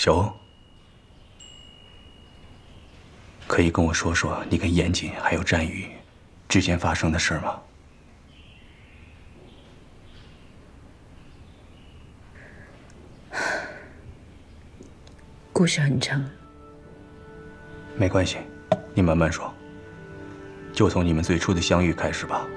熟。可以跟我说说你跟严谨还有战宇之间发生的事吗？故事很长，没关系，你慢慢说。就从你们最初的相遇开始吧。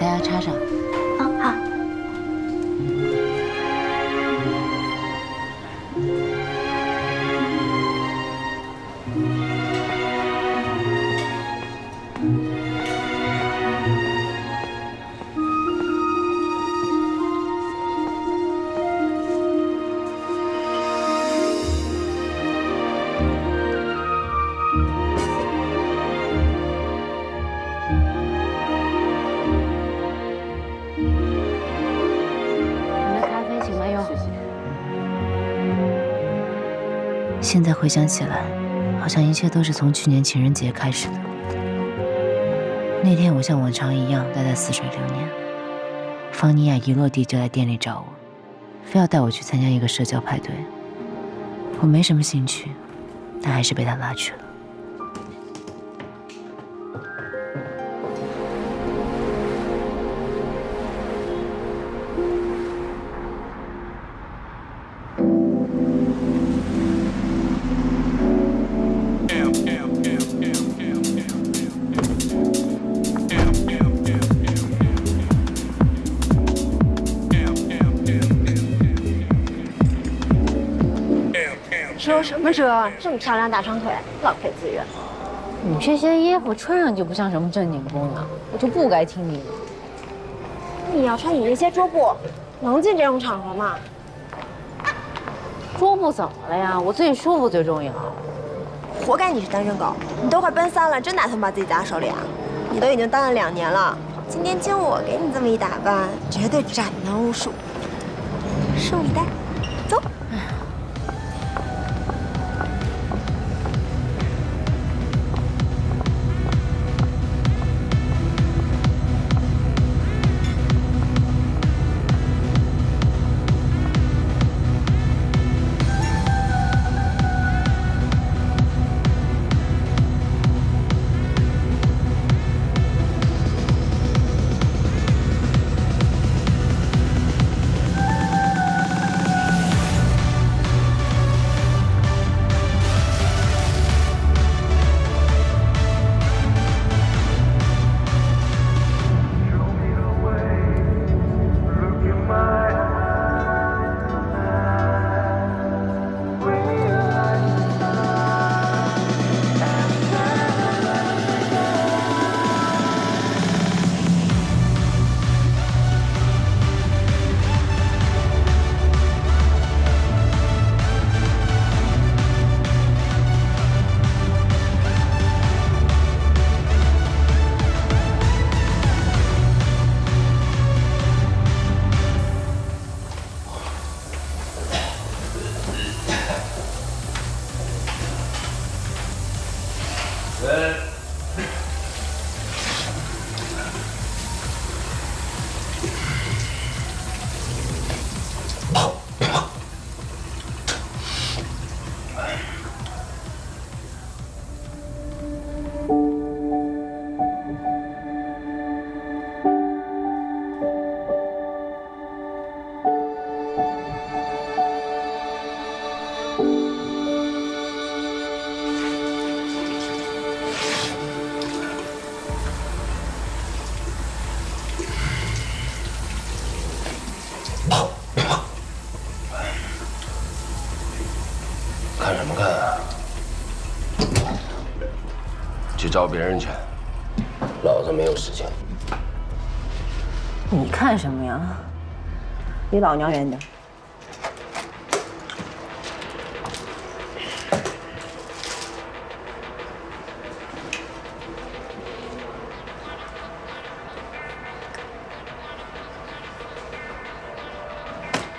大家插上。好。现在回想起来，好像一切都是从去年情人节开始的。那天我像往常一样待在似水流年，方妮亚一落地就来店里找我，非要带我去参加一个社交派对。我没什么兴趣，但还是被她拉去了。遮什么遮？这么漂亮大长腿，浪费资源。你这些衣服穿上就不像什么正经姑娘，我就不该听你的。你要穿你那些桌布，能进这种场合吗？桌布怎么了呀？我自己舒服最重要。活该你是单身狗！你都快奔3了，真打算把自己砸手里啊？你都已经单了2年了，今天经我给你这么一打扮，绝对斩男无数。拭目以待，走。找别人去，老子没有时间。你看什么呀？离老娘远点。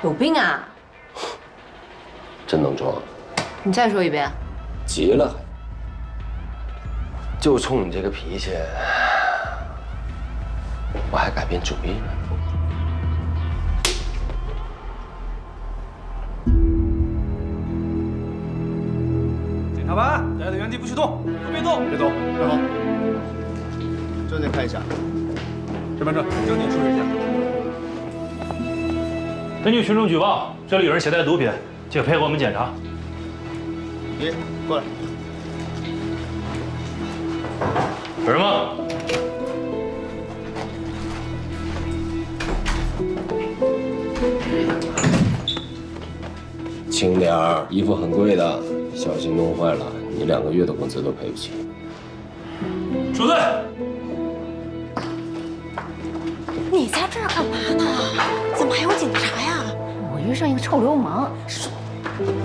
有病啊！真能装。你再说一遍。急了还？就冲你这个脾气，我还改变主意呢。检查完，待在原地不许动，都别动，别动，站好。证件看一下。身份证、证件出示一下。根据群众举报，这里有人携带毒品，请配合我们检查。你过来。有人吗？轻点儿，衣服很贵的，小心弄坏了，你2个月的工资都赔不起。出队。你在这儿干嘛呢？怎么还有警察呀？我遇上一个臭流氓。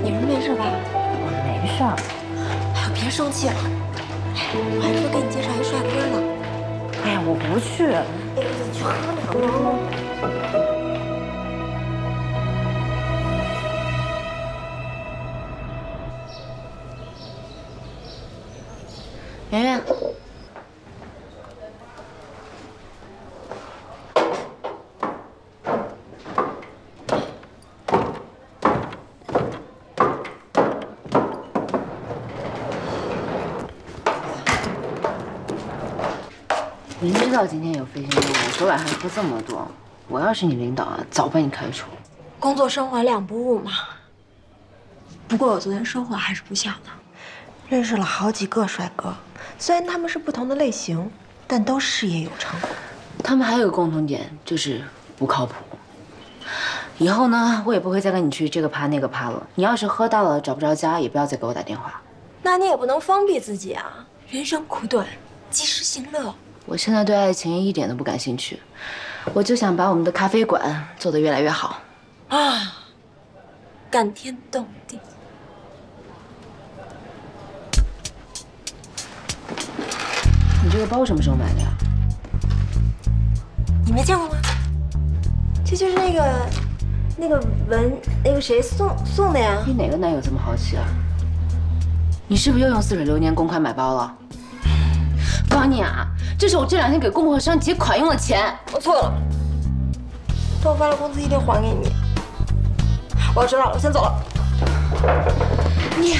你人没事吧？我没事儿。哎呦，别生气了。哎，我还说给你介绍一帅哥呢。哎呀，我不去。哎，你去喝两口。圆圆，明知道今天有飞行任务，昨晚还喝这么多，我要是你领导啊，早把你开除。工作生活两不误嘛。不过我昨天收获还是不小的，认识了好几个帅哥，虽然他们是不同的类型，但都事业有成。他们还有个共同点，就是不靠谱。以后呢，我也不会再跟你去这个趴那个趴了。你要是喝大了找不着家，也不要再给我打电话。那你也不能封闭自己啊，人生苦短，及时行乐。我现在对爱情一点都不感兴趣，我就想把我们的咖啡馆做得越来越好。啊，感天动地。你这个包什么时候买的呀？你没见过吗？这就是那个那个谁送的呀？你哪个男友这么豪气啊？你是不是又用似水流年公款买包了？方妮啊，这是我这2天给供货商结款用的钱。我错了，等我发了工资一定还给你。我要迟到了，我先走了。你。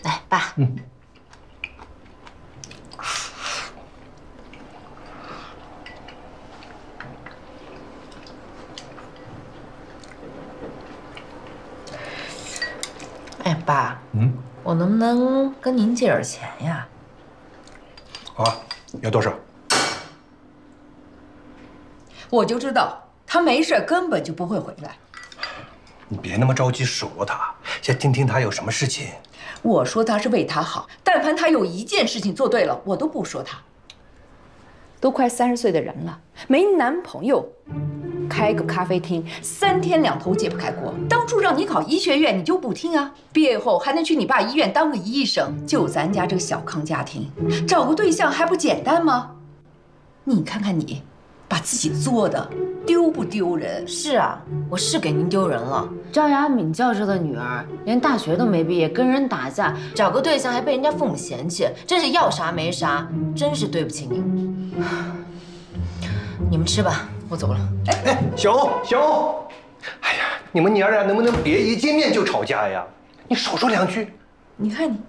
来，爸。哎，爸。我能不能跟您借点钱呀？好啊，要多少？我就知道他没事根本就不会回来。你别那么着急数落他，先听听他有什么事情。我说他是为他好，但凡他有一件事情做对了，我都不说他。都快30岁的人了，没男朋友，开个咖啡厅，3天2头解不开锅。当初让你考医学院，你就不听啊！毕业后还能去你爸医院当个医生。就咱家这个小康家庭，找个对象还不简单吗？你看看你，把自己作的丢不丢人？是啊，我是给您丢人了。赵雅敏教授的女儿连大学都没毕业，跟人打架，找个对象还被人家父母嫌弃，真是要啥没啥，真是对不起您。你们吃吧，我走了。哎，小欧，哎呀，你们娘俩能不能别一见面就吵架呀？你少说2句。你看你，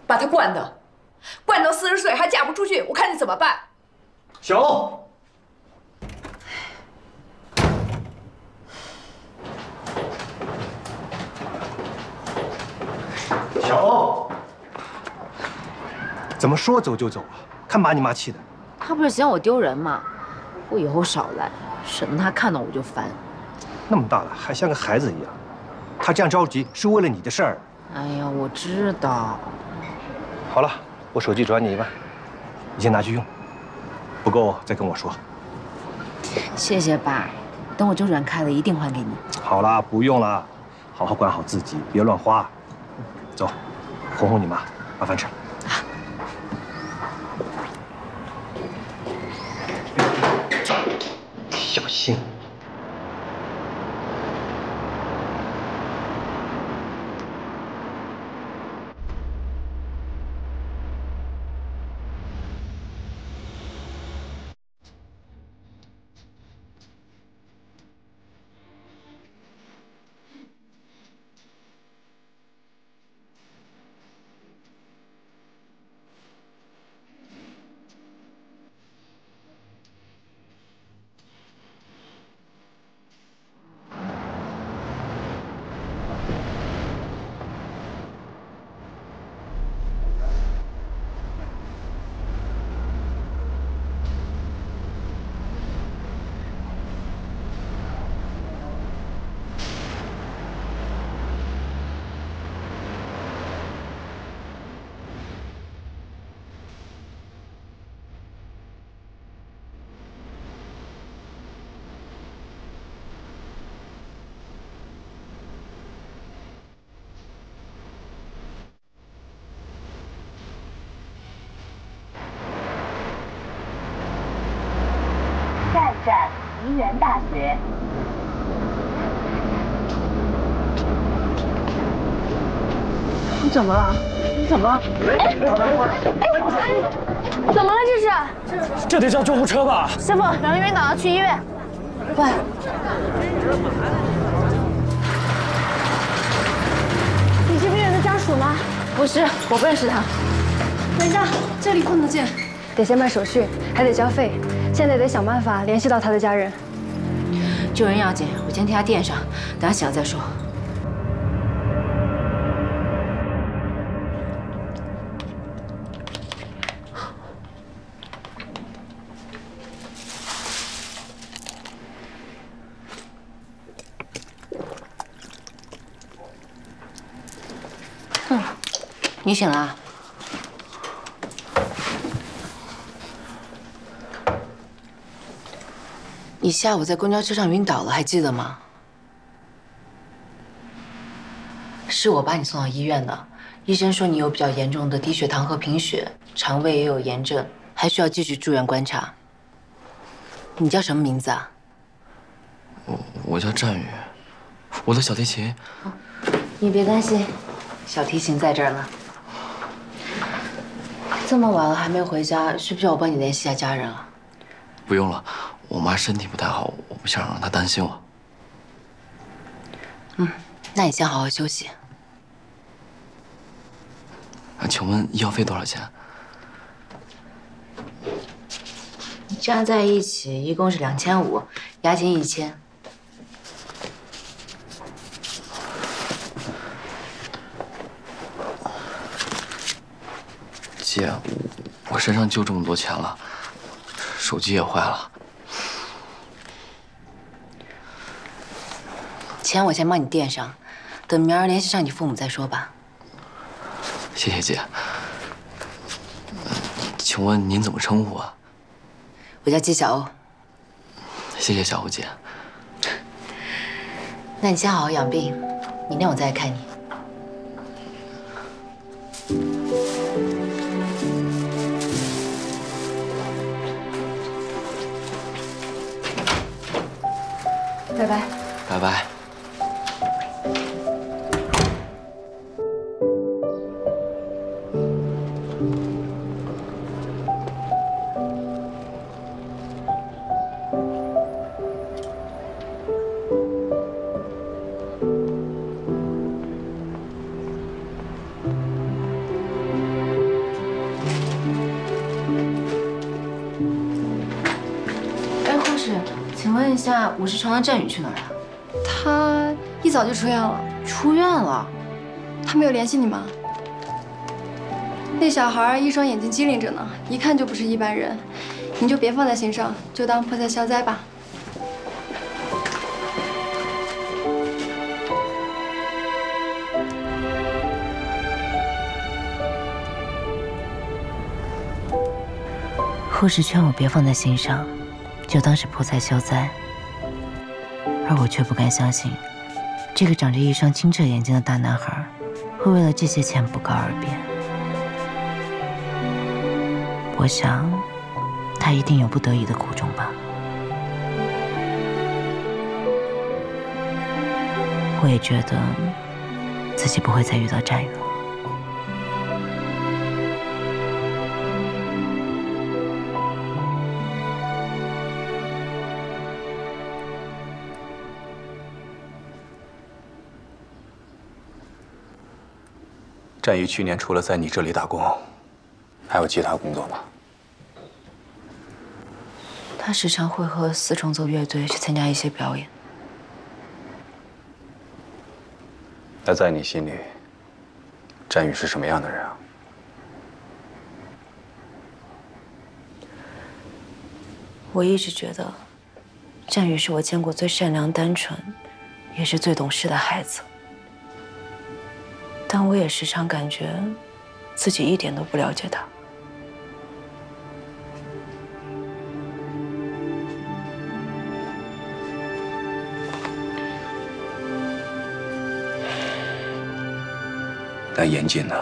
把他惯到40岁还嫁不出去，我看你怎么办？小欧。小欧，怎么说走就走啊？看把你妈气的。他不是嫌我丢人吗？我以后少来，省得他看到我就烦。那么大了还像个孩子一样，他这样着急是为了你的事儿。哎呀，我知道。好了，我手机转你1万，你先拿去用，不够再跟我说。谢谢爸，等我周转开了一定还给你。好啦，不用了，好好管好自己，别乱花。走，哄哄你妈，把饭吃了。小心。下一站梨园大学。你怎么了？你怎么了？怎么了？这是？这得叫救护车吧？师傅，让晕倒了，去医院。喂，你是病人的家属吗？不是，我不认识他。等一下，这里不能进，得先办手续，还得交费。现在得想办法联系到他的家人。救人要紧，我先替他垫上，等他醒了再说。你醒了啊？你下午在公交车上晕倒了，还记得吗？是我把你送到医院的，医生说你有比较严重的低血糖和贫血，肠胃也有炎症，还需要继续住院观察。你叫什么名字啊？我叫战宇，我的小提琴。你别担心，小提琴在这儿呢。这么晚了还没回家，需不需要我帮你联系一下家人啊？不用了，我妈身体不太好，我不想让她担心我。那你先好好休息。请问医药费多少钱？加在一起一共是2500，押金1000。姐，我身上就这么多钱了，手机也坏了。钱我先帮你垫上，等明儿联系上你父母再说吧。谢谢姐。请问您怎么称呼啊？我叫季小欧。谢谢小欧姐。那你先好好养病，明天我再来看你。拜拜。拜拜。请问一下，50床的振宇去哪儿了？他一早就出院了。出院了？他没有联系你吗？那那小孩一双眼睛机灵着呢，一看就不是一般人。你就别放在心上，就当破财消灾吧。护士劝我别放在心上，就当是破财消灾，而我却不敢相信，这个长着一双清澈眼睛的大男孩，会为了这些钱不告而别。我想，他一定有不得已的苦衷吧。我也觉得自己不会再遇到战宇了。战宇去年除了在你这里打工，还有其他工作吧？他时常会和四重奏乐队去参加一些表演。那在你心里，战宇是什么样的人啊？我一直觉得，战宇是我见过最善良、单纯，也是最懂事的孩子。但我也时常感觉，自己一点都不了解他。那严谨呢？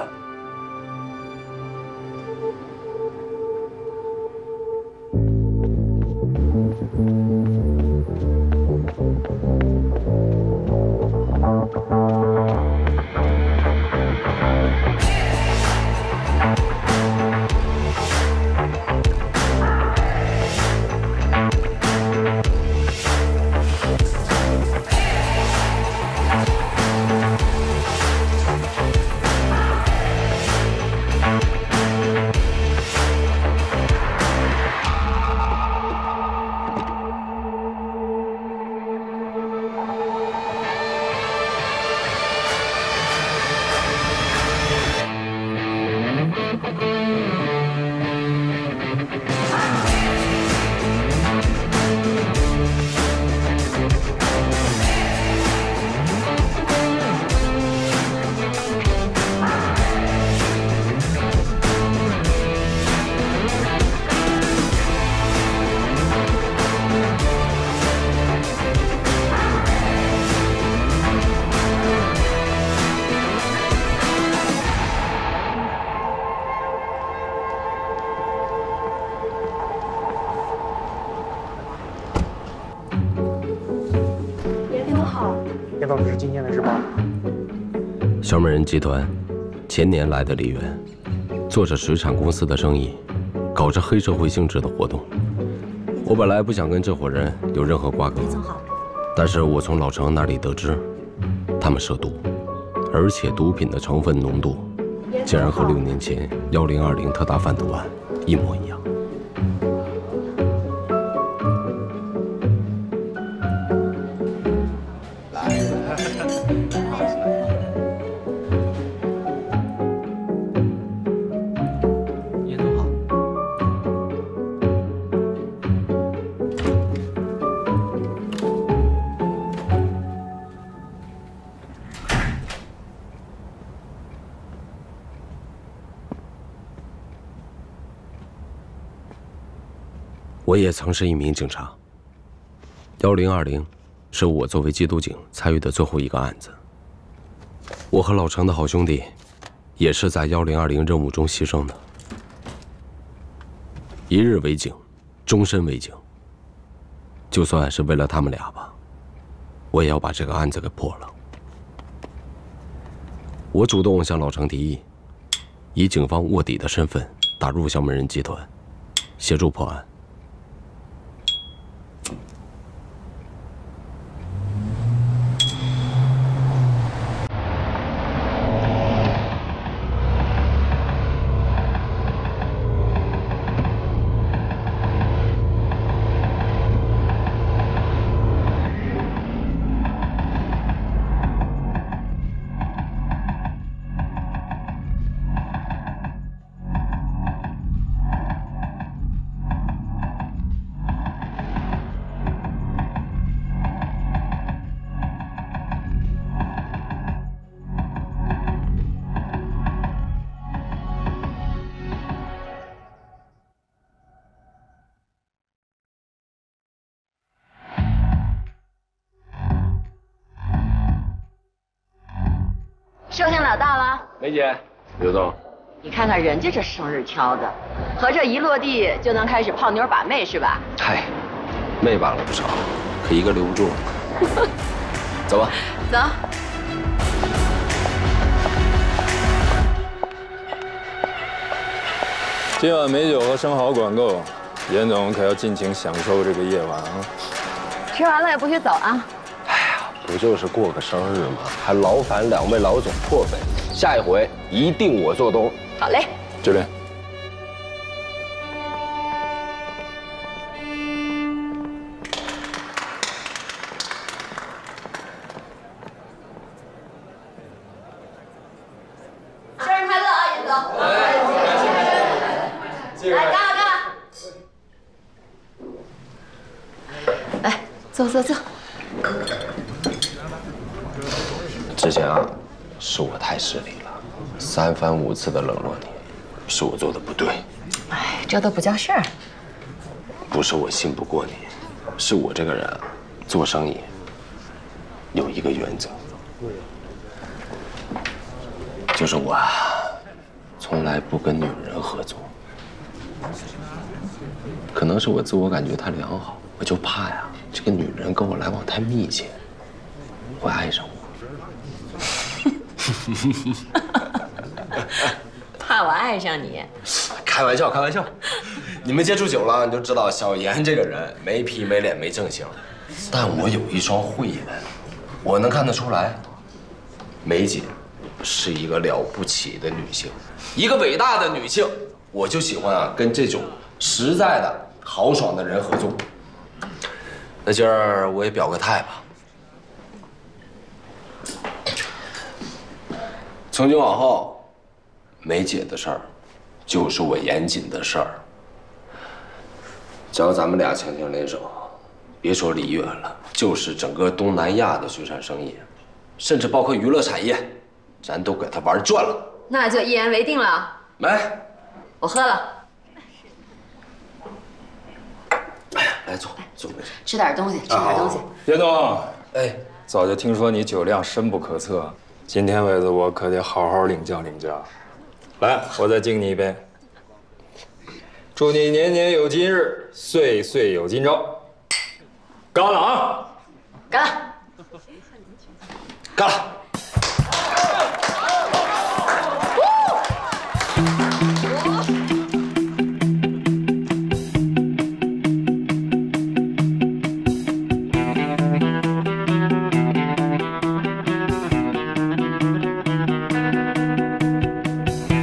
叶总，这是今天的日报。小美人集团前年来的梨园，做着水产公司的生意，搞着黑社会性质的活动。我本来不想跟这伙人有任何瓜葛，但是我从老程那里得知，他们涉毒，而且毒品的成分浓度竟然和6年前1020特大贩毒案一模一样。我也曾是一名警察。1020是我作为缉毒警参与的最后一个案子。我和老程的好兄弟，也是在1020任务中牺牲的。一日为警，终身为警。就算是为了他们俩吧，我也要把这个案子给破了。我主动向老程提议，以警方卧底的身份打入小美人集团，协助破案。寿星老到了，梅姐，刘总，你看看人家这生日挑的，合着一落地就能开始泡妞把妹是吧？嗨，妹把了不少，可一个留不住。走吧。走。今晚美酒和生蚝管够，严总可要尽情享受这个夜晚啊！吃完了也不许走啊！哎呀，不就是过个生日吗？还劳烦两位老总破费，下一回一定我做东。好嘞，这边。生日快乐啊，严总！来，干了干了！来，坐坐坐。之前啊，是我太失礼了，3番5次的冷落你，是我做的不对。哎，这都不叫事儿。不是我信不过你，是我这个人做生意有一个原则，就是我从来不跟女人合作。可能是我自我感觉太良好，我就怕呀，这个女人跟我来往太密切，会爱上我。怕我爱上你？开玩笑，开玩笑。你们接触久了，你就知道小妍这个人没皮没脸没正形。但我有一双慧眼，我能看得出来，梅姐是一个了不起的女性，一个伟大的女性。我就喜欢啊，跟这种实在的、豪爽的人合作。那今儿我也表个态吧。从今往后，梅姐的事儿，就是我严谨的事儿。只要咱们俩强强联手，别说梨园了，就是整个东南亚的水产生意，甚至包括娱乐产业，咱都给他玩转了。那就一言为定了。来，我喝了。哎呀，来坐，吃点东西，吃点东西。严总，哎，早就听说你酒量深不可测，今天为子我可得好好领教领教。来，我再敬你一杯。祝你年年有今日，岁岁有今朝。干了啊！干了！干了！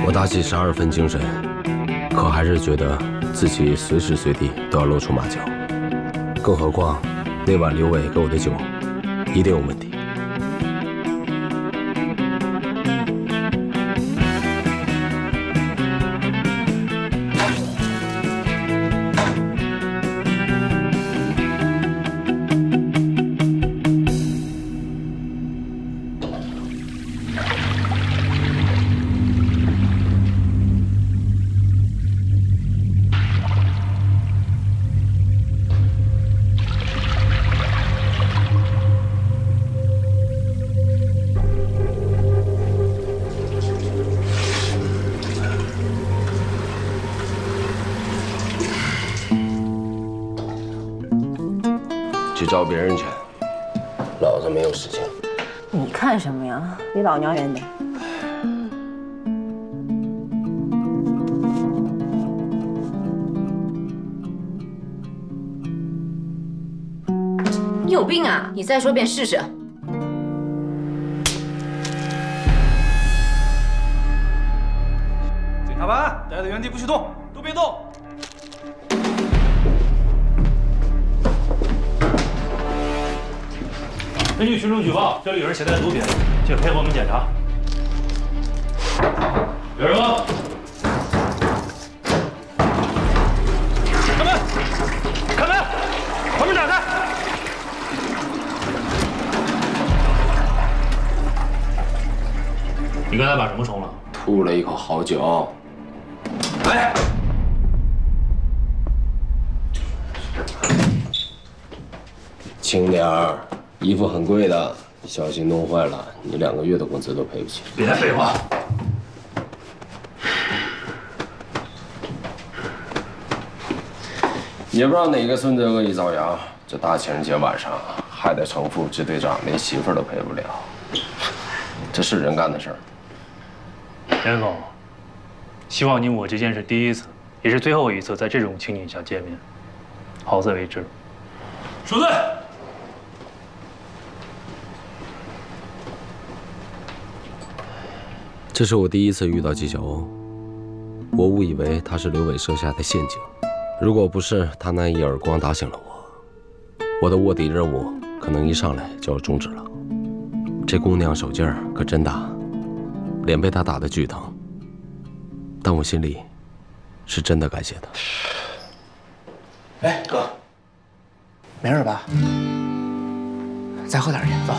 我打起12分精神，可还是觉得自己随时随地都要露出马脚。更何况，那晚刘伟给我的酒，一定有问题。去找别人去，老子没有事情。你看什么呀？离老娘远点。你有病啊！你再说遍试试。检查班，待在原地不许动，都别动。根据群众举报，这里有人携带毒品，请配合我们检查。有人吗？开门！开门！把门打开！你刚才把什么冲了？吐了一口好酒。哎，轻点儿，衣服很贵的，小心弄坏了，你2个月的工资都赔不起。别废话。也不知道哪个孙子恶意造谣，这大情人节晚上害得程副支队长连媳妇都陪不了，这是人干的事儿。严总，希望你我之间是第一次，也是最后一次在这种情景下见面，好自为之。收队。这是我第一次遇到纪晓欧，我误以为他是刘伟设下的陷阱。如果不是他那一耳光打醒了我的卧底任务可能一上来就要终止了。这姑娘手劲儿可真大，脸被他打得巨疼，但我心里是真的感谢他。哎，哥，没事吧？再喝点去，走。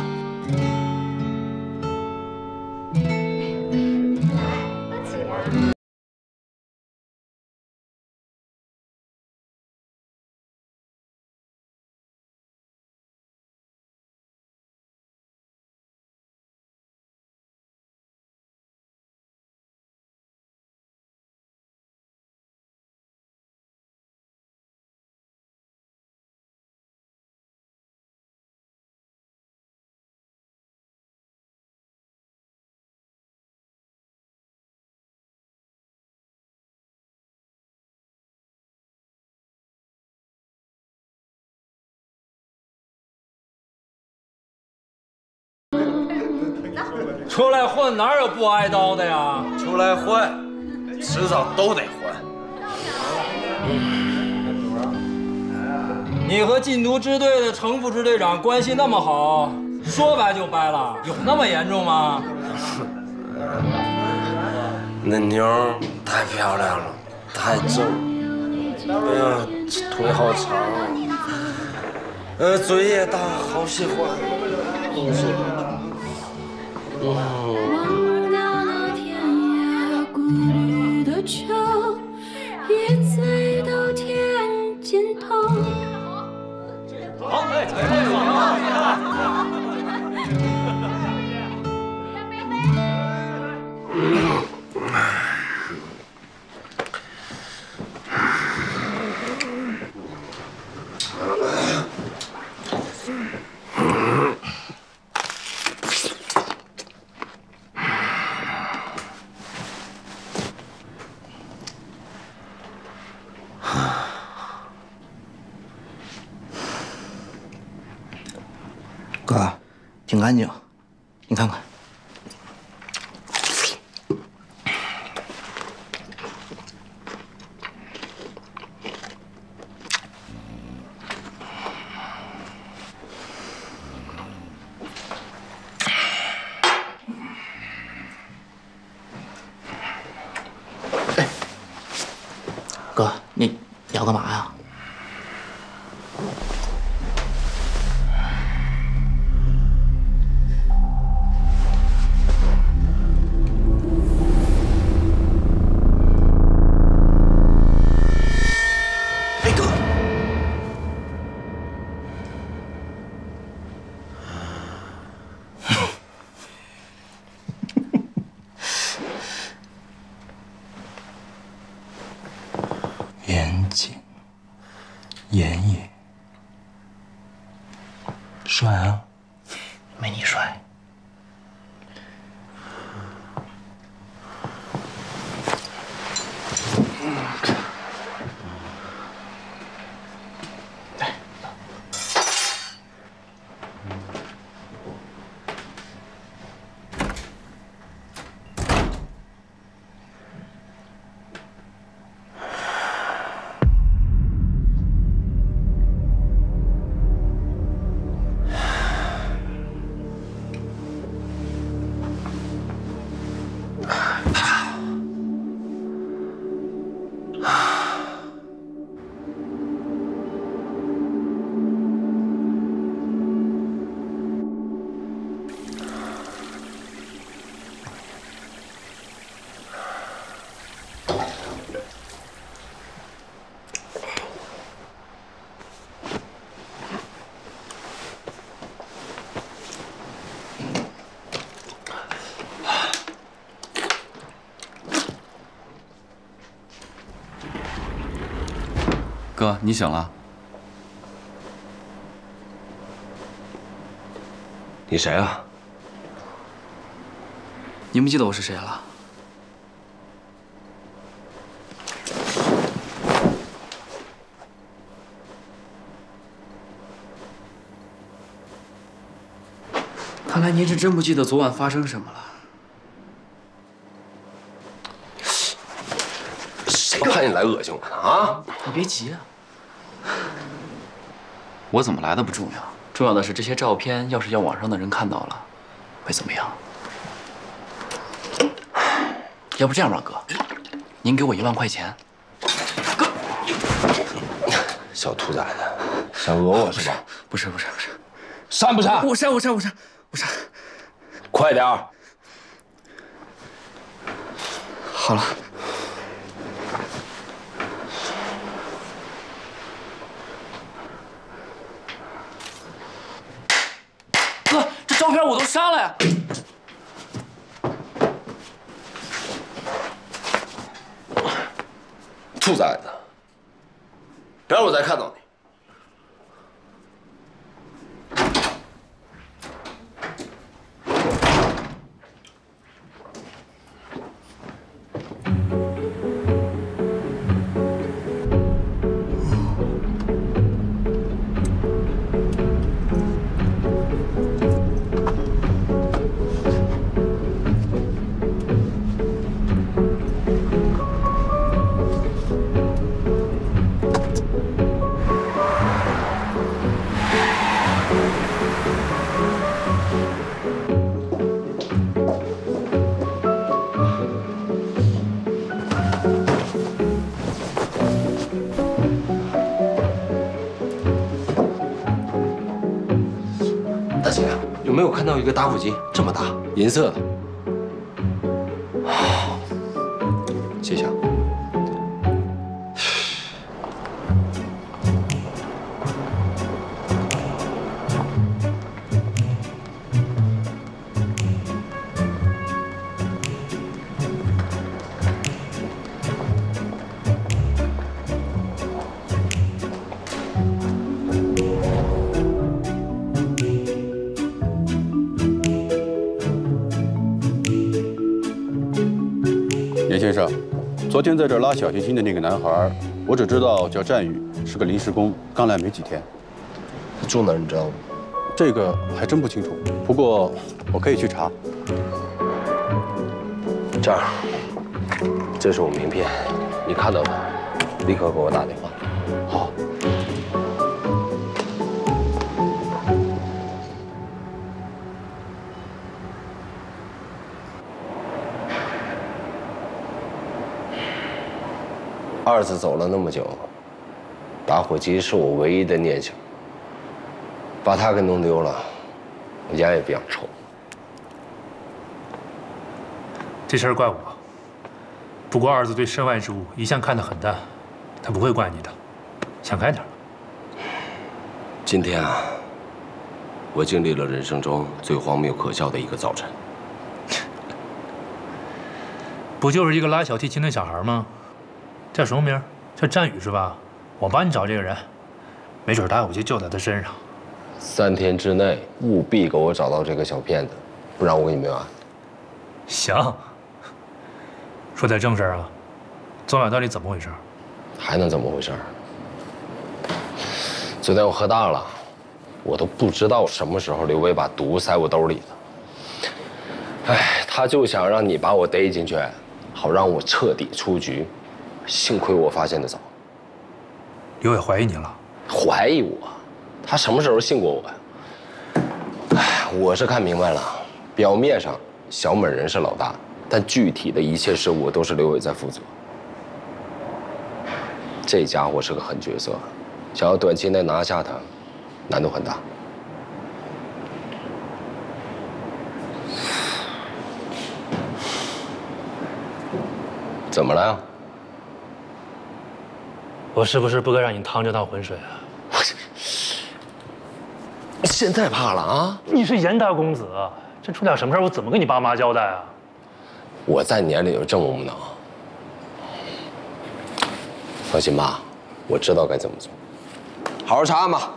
出来混哪有不挨刀的呀？出来混，迟早都得混。你和禁毒支队的程副支队长关系那么好，说掰就掰了，有那么严重吗？那妞太漂亮了，太正，哎呀，腿好长，嘴也大，好喜欢。忘掉那天涯孤独的秋，也醉到天尽头。好，哥，挺干净，你看看。哎，哥，你要干嘛呀？严谨、严毅，帅啊！没你帅。哥，你醒了？你谁啊？你不记得我是谁了？看来您是真不记得昨晚发生什么了。谁看你来恶心我呢？啊！你别急啊。我怎么来的不重要，重要的是这些照片，要是让网上的人看到了，会怎么样？要不这样吧，哥，您给我1万块钱。哥，小兔崽子，想讹我是吧？不是，删不删？我删。快点儿！好了。哥，这照片我都删了呀！兔崽子，别让我再看到你！大姐，有没有看到一个打火机这么大，银色的？谢谢。严先生，昨天在这儿拉小提琴的那个男孩，我只知道叫战宇，是个临时工，刚来没几天。他住哪儿你知道吗？这个还真不清楚，不过我可以去查。这样，这是我名片，你看到的，立刻给我打电话。好。二子走了那么久，打火机是我唯一的念想。把他给弄丢了，我烟也不想抽。这事儿怪我。不过二子对身外之物一向看得很淡，他不会怪你的。想开点。今天啊，我经历了人生中最荒谬可笑的一个早晨。不就是一个拉小提琴的小孩吗？叫什么名？叫战宇是吧？我帮你找这个人，没准打火机就在他身上。3天之内务必给我找到这个小骗子，不然我跟你没完。行。说点正事啊，昨晚到底怎么回事？还能怎么回事？昨天我喝大了，我都不知道什么时候刘伟把毒塞我兜里的。哎，他就想让你把我逮进去，好让我彻底出局。幸亏我发现的早。刘伟怀疑你了？怀疑我？他什么时候信过我呀？哎，我是看明白了，表面上小美人是老大，但具体的一切事务都是刘伟在负责。这家伙是个狠角色，想要短期内拿下他，难度很大。怎么了呀？我是不是不该让你趟这趟浑水啊？现在怕了啊？你是严大公子，真出点什么事，我怎么跟你爸妈交代啊？我在你眼里就这么无能？放心吧，我知道该怎么做。好好查案吧。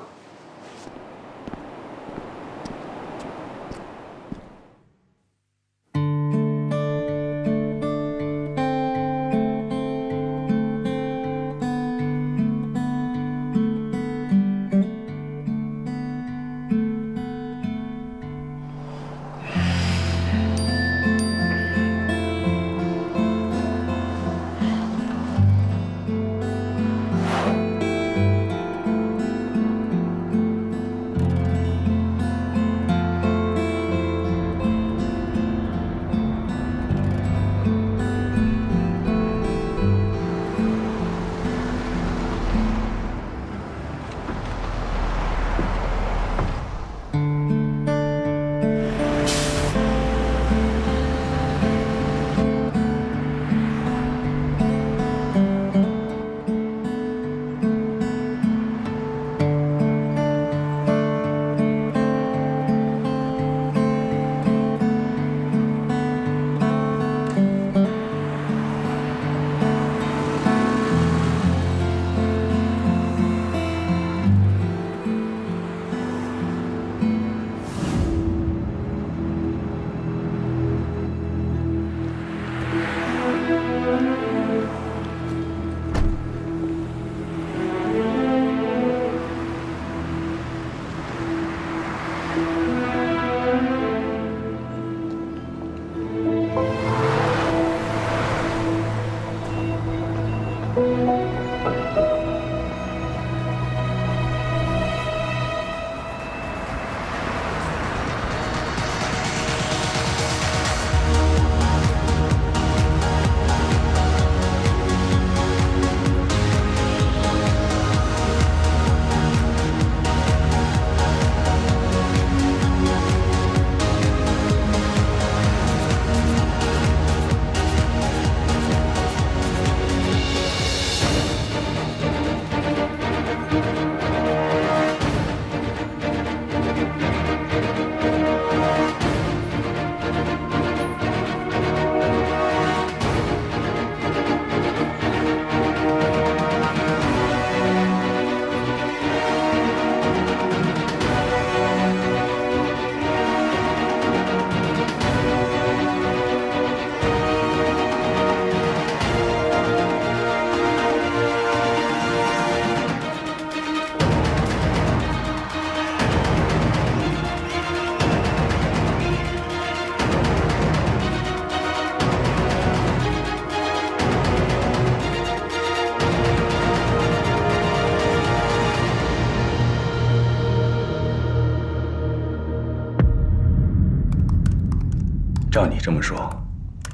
照你这么说，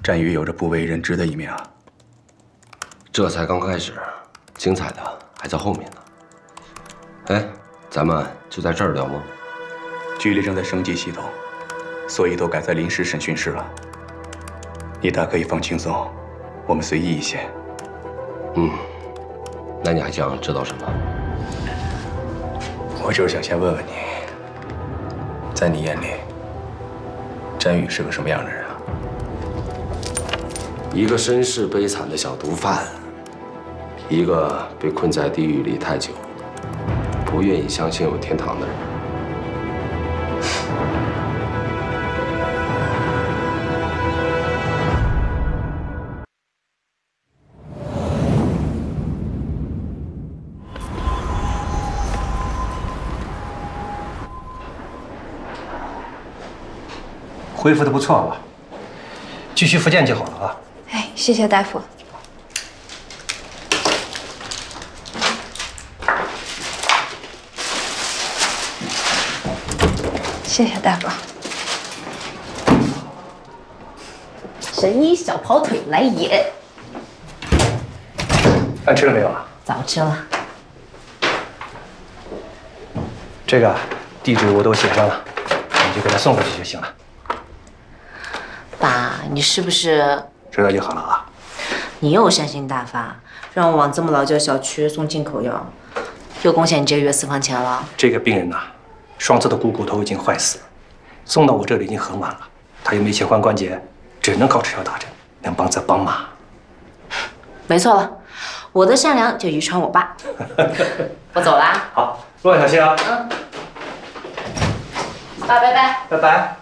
战宇有着不为人知的一面啊。这才刚开始，精彩的还在后面呢。哎，咱们就在这儿聊吗？局里正在升级系统，所以都改在临时审讯室了。你大可以放轻松，我们随意一些。那你还想知道什么？我就是想先问问你，在你眼里，战宇是个什么样的人啊？一个身世悲惨的小毒贩，一个被困在地狱里太久，不愿意相信有天堂的人。恢复的不错啊，继续复健就好了啊。哎，谢谢大夫。谢谢大夫。神医小跑腿来也。饭吃了没有啊？早吃了。这个地址我都写上了，你就给他送过去就行了。爸，你是不是知道就好了啊？你又善心大发，让我往这么老旧小区送进口药，又贡献你这个月私房钱了。这个病人呐，双侧的股骨头已经坏死了，送到我这里已经很晚了，他又没钱换关节，只能靠吃药打针，能帮则帮嘛。没错了，我的善良就遗传我爸。我走啦。好，路上小心啊。嗯。爸，拜拜。拜拜。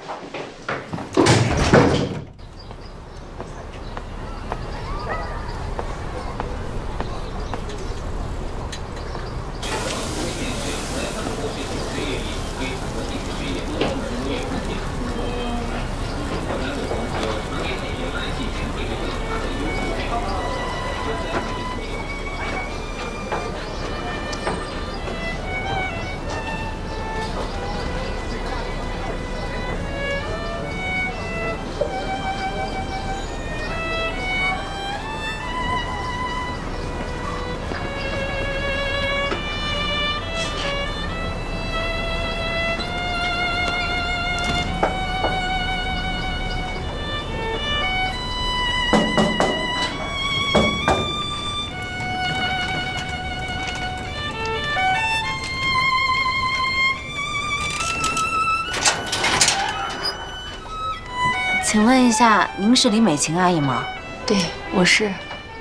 请问一下，您是李美琴阿姨吗？对，我是。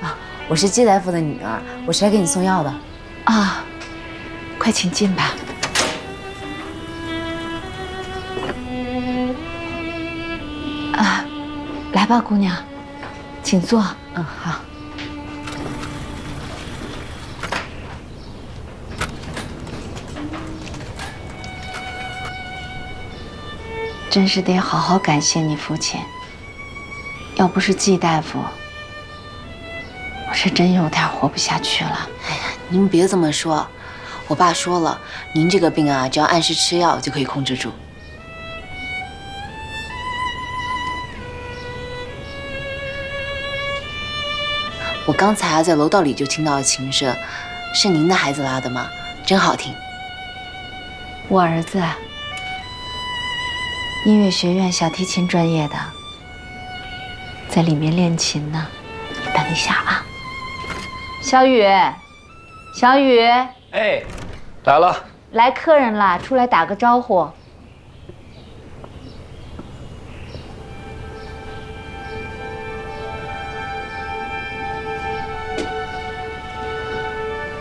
啊，我是季大夫的女儿，我是来给你送药的。啊，快请进吧。啊，来吧，姑娘，请坐。嗯，好。真是得好好感谢你父亲。要不是季大夫，我是真有点活不下去了。哎呀，您别这么说，我爸说了，您这个病啊，只要按时吃药就可以控制住。我刚才啊在楼道里就听到了琴声，是您的孩子拉的吗？真好听。我儿子。 音乐学院小提琴专业的，在里面练琴呢。等一下啊，小雨，小雨，哎，来了，来客人了，出来打个招呼。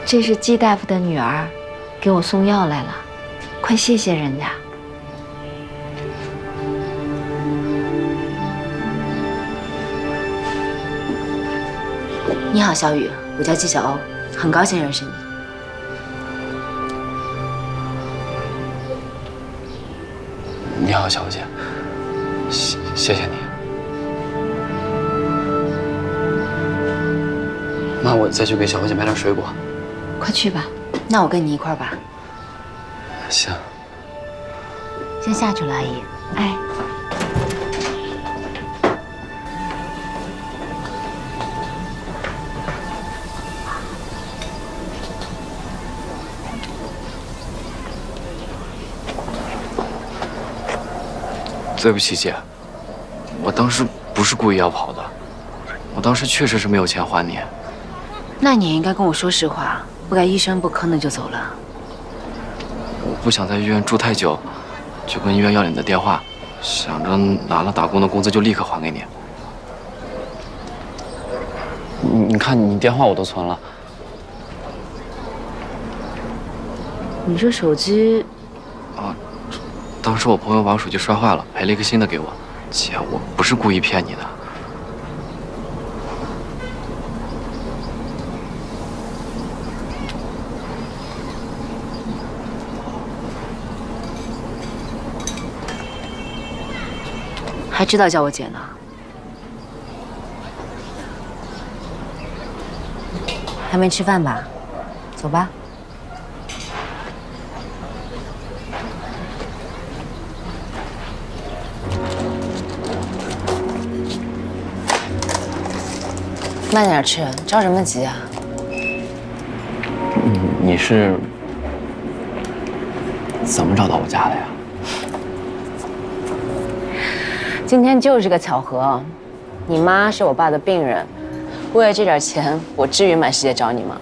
这是季大夫的女儿，给我送药来了，快谢谢人家。 你好，小雨，我叫季小欧，很高兴认识你。你好，小姐，谢谢你。妈，我再去给小姐买点水果。快去吧。那我跟你一块儿吧。行。先下去了，阿姨。哎。 对不起，姐，我当时不是故意要跑的，我当时确实是没有钱还你。那你也应该跟我说实话，不该一声不吭的就走了。我不想在医院住太久，就跟医院要你的电话，想着拿了打工的工资就立刻还给你。你看，你电话我都存了。你这手机……啊。 当时我朋友把我手机摔坏了，赔了一个新的给我。姐，我不是故意骗你的。还知道叫我姐呢？还没吃饭吧？走吧。 慢点吃，着什么急啊？你是怎么找到我家的呀？今天就是个巧合，你妈是我爸的病人，为了这点钱，我至于满世界找你吗？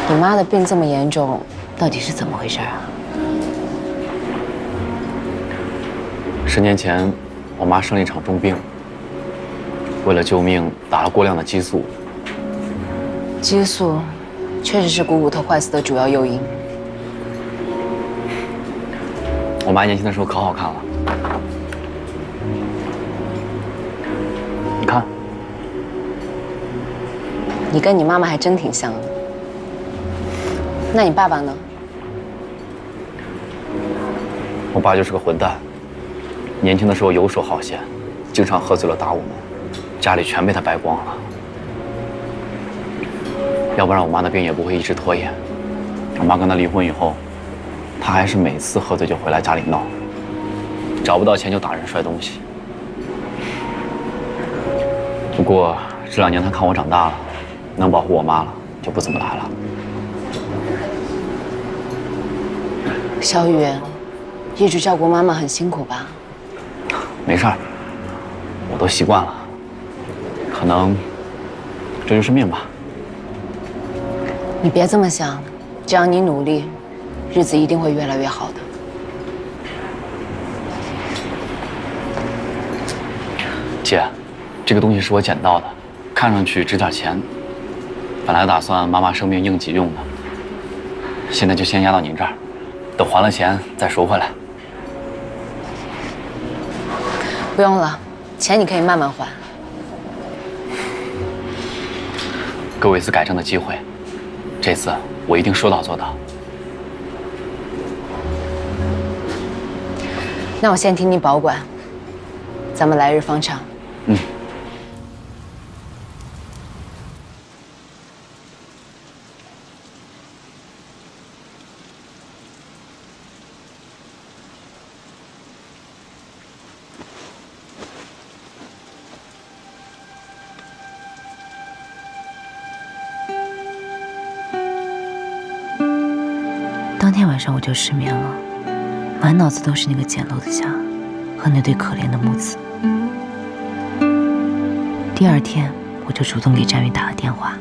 你妈的病这么严重，到底是怎么回事啊？ 10年前，我妈生了一场重病，为了救命打了过量的激素。激素确实是股骨头坏死的主要诱因。我妈年轻的时候可好看了，你看，你跟你妈妈还真挺像的。那你爸爸呢？我爸就是个混蛋，年轻的时候游手好闲，经常喝醉了打我们，家里全被他败光了。要不然我妈的病也不会一直拖延。我妈跟他离婚以后，他还是每次喝醉就回来家里闹，找不到钱就打人摔东西。不过这2年他看我长大了，能保护我妈了，就不怎么来了。小雨，一直照顾妈妈很辛苦吧？没事儿，我都习惯了。可能这就是命吧。你别这么想，只要你努力，日子一定会越来越好的。姐，这个东西是我捡到的，看上去值点钱。本来打算妈妈生病应急用的，现在就先压到您这儿，等还了钱再赎回来。不用了，钱你可以慢慢还。给我一次改正的机会，这次我一定说到做到。那我先替你保管，咱们来日方长。嗯。当天晚上我就失眠了，满脑子都是那个简陋的家和那对可怜的母子。第2天，我就主动给战宇打了电话。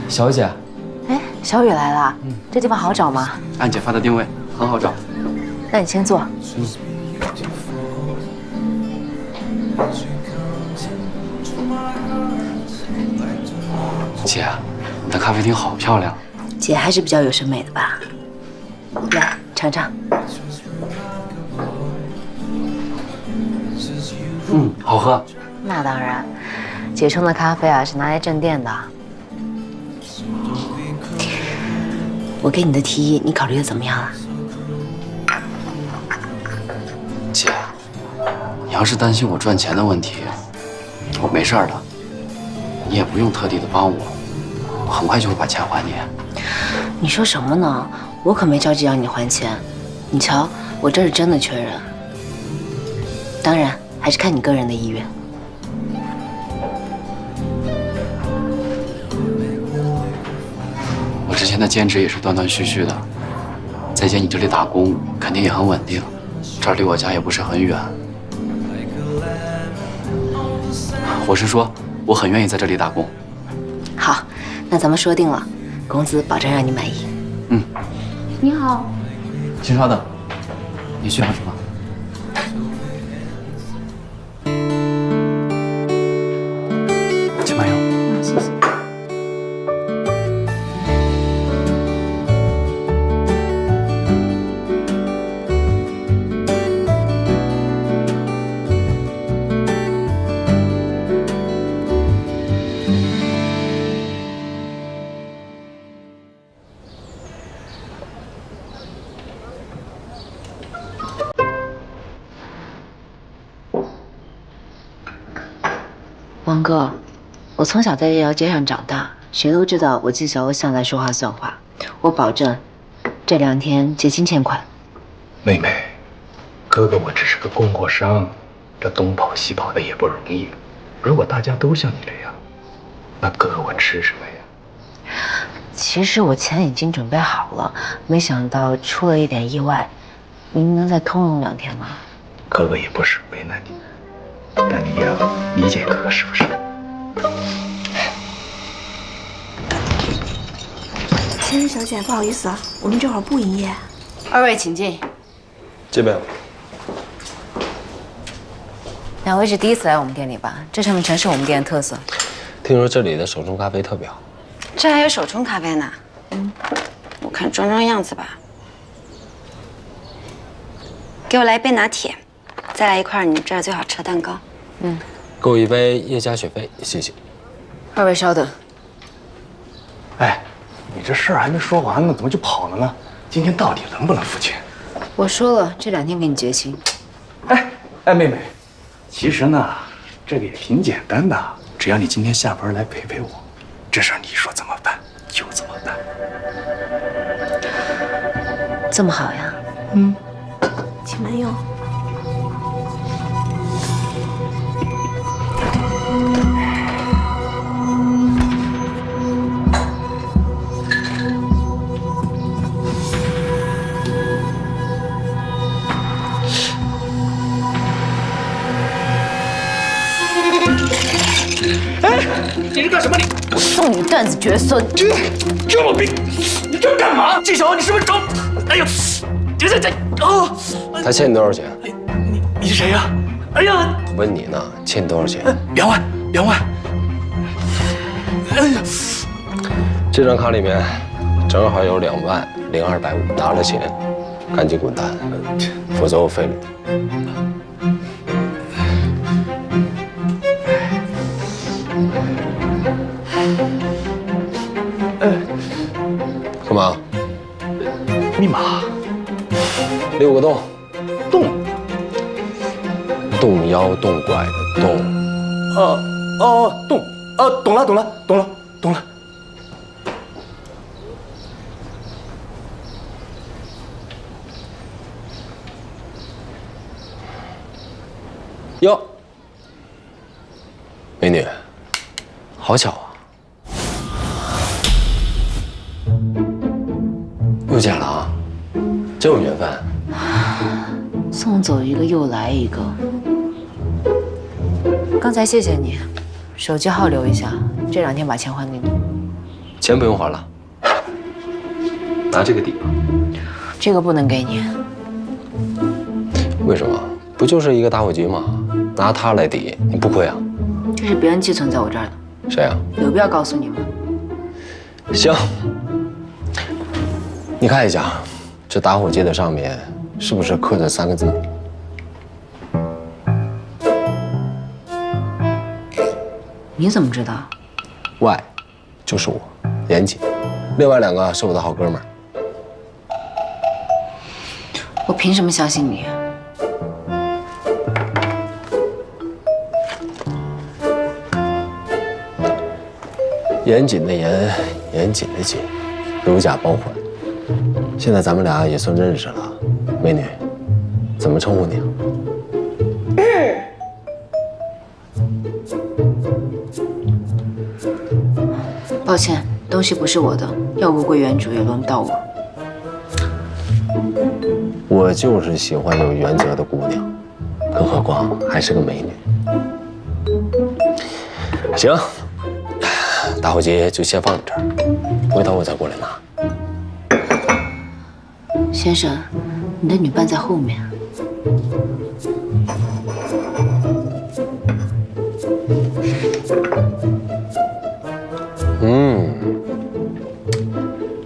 小雨姐，哎，小雨来了。这地方好找吗？按姐发的定位，很好找。那你先坐。姐，你的咖啡厅好漂亮。姐还是比较有审美的吧？来尝尝。好喝。那当然，姐冲的咖啡啊是拿来镇店的。我给你的提议，你考虑的怎么样了？姐，你要是担心我赚钱的问题，我没事的，你也不用特地的帮我，我很快就会把钱还你。你说什么呢？我可没着急让你还钱。你瞧，我这是真的缺人。当然，还是看你个人的意愿。我之前的兼职也是断断续续的，在姐你这里打工肯定也很稳定，这儿离我家也不是很远。我是说，我很愿意在这里打工。好，那咱们说定了，工资保证让你满意。嗯。你好。请稍等，你需要什么？请慢用。谢谢。王哥，我从小在这条街上长大，谁都知道我纪晓鸥向来说话算话。我保证，这2天结清欠款。妹妹，哥哥我只是个供货商，这东跑西跑的也不容易。如果大家都像你这样，那哥哥我吃什么呀？其实我钱已经准备好了，没想到出了一点意外。您能再通融2天吗？哥哥也不是为难你，但你要理解哥哥是不是？先生小姐，不好意思啊，我们这会儿不营业。二位请进。这边。两位是第一次来我们店里吧？这上面全是我们店的特色。听说这里的手冲咖啡特别好。这还有手冲咖啡呢。我看装装样子吧。给我来一杯拿铁，再来一块你们这儿最好吃的蛋糕。给我一杯叶加雪菲，谢谢。二位稍等。哎，你这事儿还没说完呢，怎么就跑了呢？今天到底能不能付钱？我说了，这2天给你结清。哎，妹妹，其实呢，这个也挺简单的，只要你今天下班来陪陪我，这事儿你说怎么办就怎么办。这么好呀？请慢用。你是干什么？我送你断子绝孙！这么冰，你这干嘛？季晓，你是不是找？哎呦，这哦！他欠你多少钱？你是谁呀？哎呀，问你呢，欠你多少钱？2万，2万。哎呀，这张卡里面正好有2万0250，拿了钱，赶紧滚蛋，否则我废了你。干嘛？密码。 6个洞。洞。动妖动怪的动。洞。懂了，懂了，懂了，懂了。哟，美女，好巧啊！又见了啊，真有缘分。送走一个又来一个。刚才谢谢你，手机号留一下，这2天把钱还给你。钱不用还了，拿这个抵吧。这个不能给你。为什么？不就是一个打火机吗？拿它来抵，你不亏啊？这是别人寄存在我这儿的。谁啊？有必要告诉你吗？行，你看一下，这打火机的上面是不是刻着3个字？你怎么知道？Y，就是我，严谨。另外2个是我的好哥们儿。我凭什么相信你？严谨的严，严谨的谨，如假包换。现在咱们俩也算认识了，美女，怎么称呼你？抱歉，东西不是我的，要物归原主也轮不到我。我就是喜欢有原则的姑娘，更何况还是个美女。行，打火机就先放你这儿，回头我再过来拿。先生，你的女伴在后面。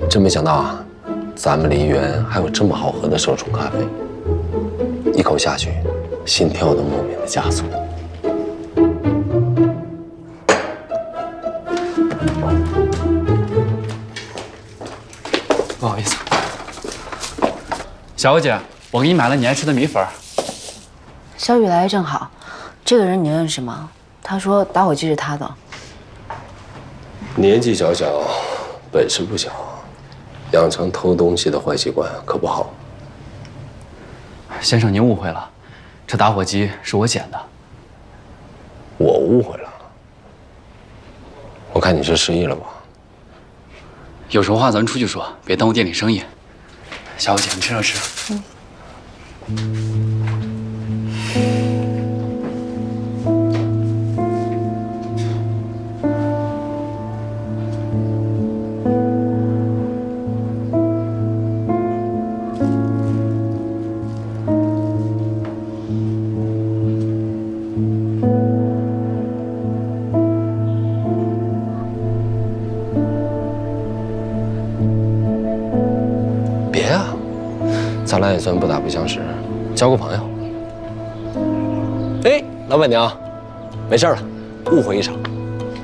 真没想到啊，咱们梨园还有这么好喝的手冲咖啡。一口下去，心跳都莫名的加速。不好意思，小姐，我给你买了你爱吃的米粉。小雨来正好，这个人你认识吗？他说打火机是他的。年纪小小，本事不小，养成偷东西的坏习惯可不好。先生，您误会了，这打火机是我捡的。我误会了，我看你是失忆了吧？有什么话咱出去说，别耽误店里生意。小姐，你趁热吃。也算不打不相识，交个朋友。哎，老板娘，没事了，误会一场。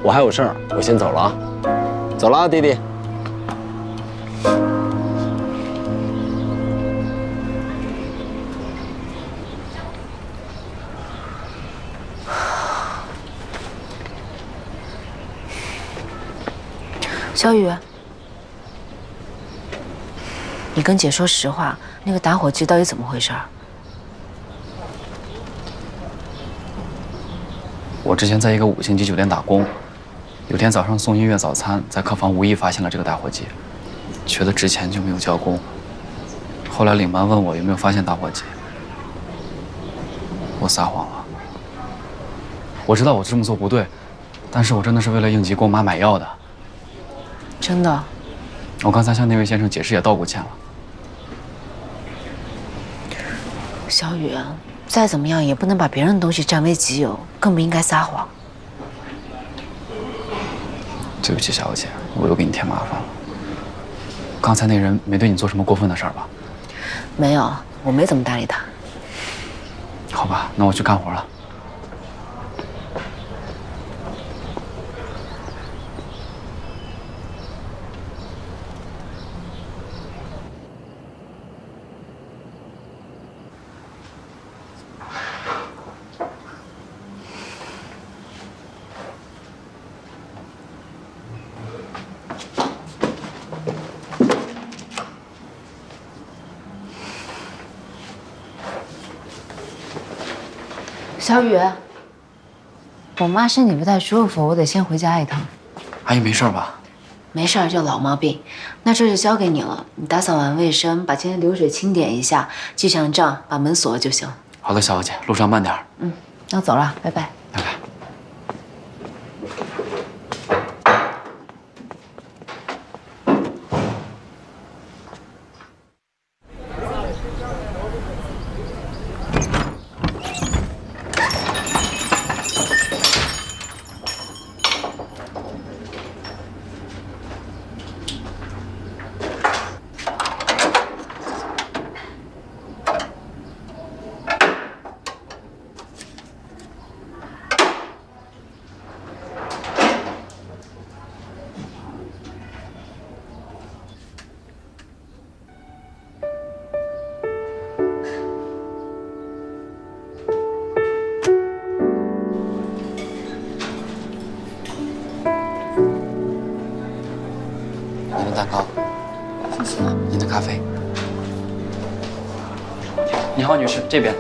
我还有事儿，我先走了啊。走了啊，弟弟。小雨，你跟姐说实话，那个打火机到底怎么回事？我之前在一个5星级酒店打工，有天早上送音乐早餐，在客房无意发现了这个打火机，觉得值钱就没有交工。后来领班问我有没有发现打火机，我撒谎了。我知道我这么做不对，但是我真的是为了应急给我妈买药的。真的？我刚才向那位先生解释也道过歉了。小雨，再怎么样也不能把别人的东西占为己有，更不应该撒谎。对不起，小姐，我又给你添麻烦了。刚才那人没对你做什么过分的事儿吧？没有，我没怎么搭理他。好吧，那我去干活了。小雨，我妈身体不太舒服，我得先回家一趟。阿姨没事吧？没事儿，就老毛病。那这就交给你了，你打扫完卫生，把今天流水清点一下，记上账，把门锁了就行。好的，小姐，路上慢点。嗯，那我走了，拜拜。拜拜。您的蛋糕，谢谢。您的咖啡。你好，女士，这边。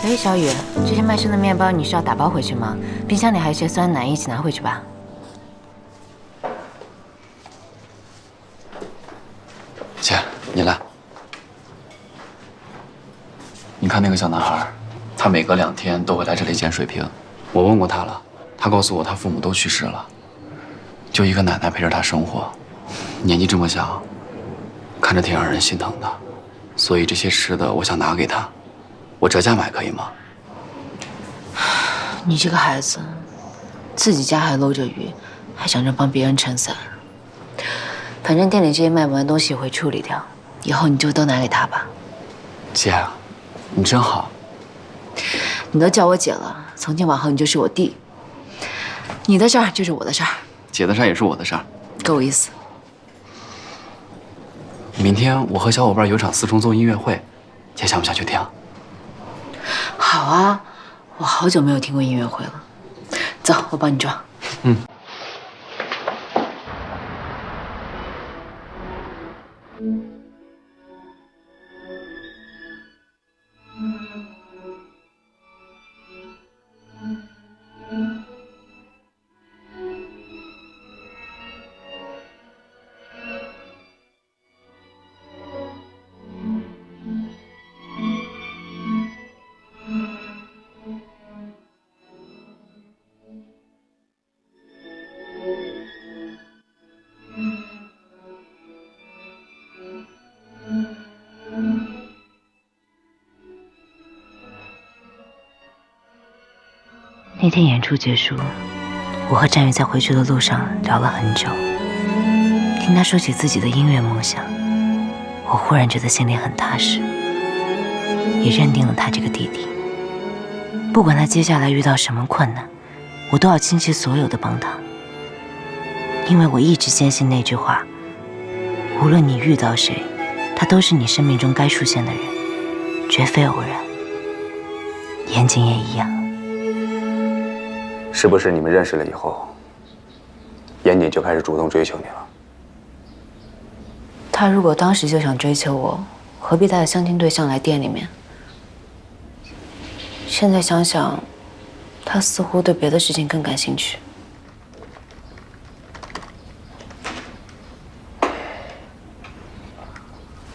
哎，小雨，这些卖剩的面包你是要打包回去吗？冰箱里还有些酸奶，一起拿回去吧。姐，你来。你看那个小男孩，他每隔2天都会来这里捡水瓶。我问过他了，他告诉我他父母都去世了，就一个奶奶陪着他生活，年纪这么小，看着挺让人心疼的。所以这些吃的我想拿给他，我折价买可以吗？你这个孩子，自己家还搂着鱼，还想着帮别人撑伞。反正店里这些卖不完东西也会处理掉，以后你就都拿给他吧。姐，你真好。你都叫我姐了，从今往后你就是我弟。你的事儿就是我的事儿，姐的事儿也是我的事儿，够意思。明天我和小伙伴有场4重奏音乐会，姐想不想去听？好啊，我好久没有听过音乐会了。走，我帮你装。嗯。那天演出结束，我和战宇在回去的路上聊了很久。听他说起自己的音乐梦想，我忽然觉得心里很踏实，也认定了他这个弟弟。不管他接下来遇到什么困难，我都要倾其所有的帮他。因为我一直坚信那句话：无论你遇到谁，他都是你生命中该出现的人，绝非偶然。严谨也一样。是不是你们认识了以后，严谨就开始主动追求你了？他如果当时就想追求我，何必带着相亲对象来店里面？现在想想，他似乎对别的事情更感兴趣。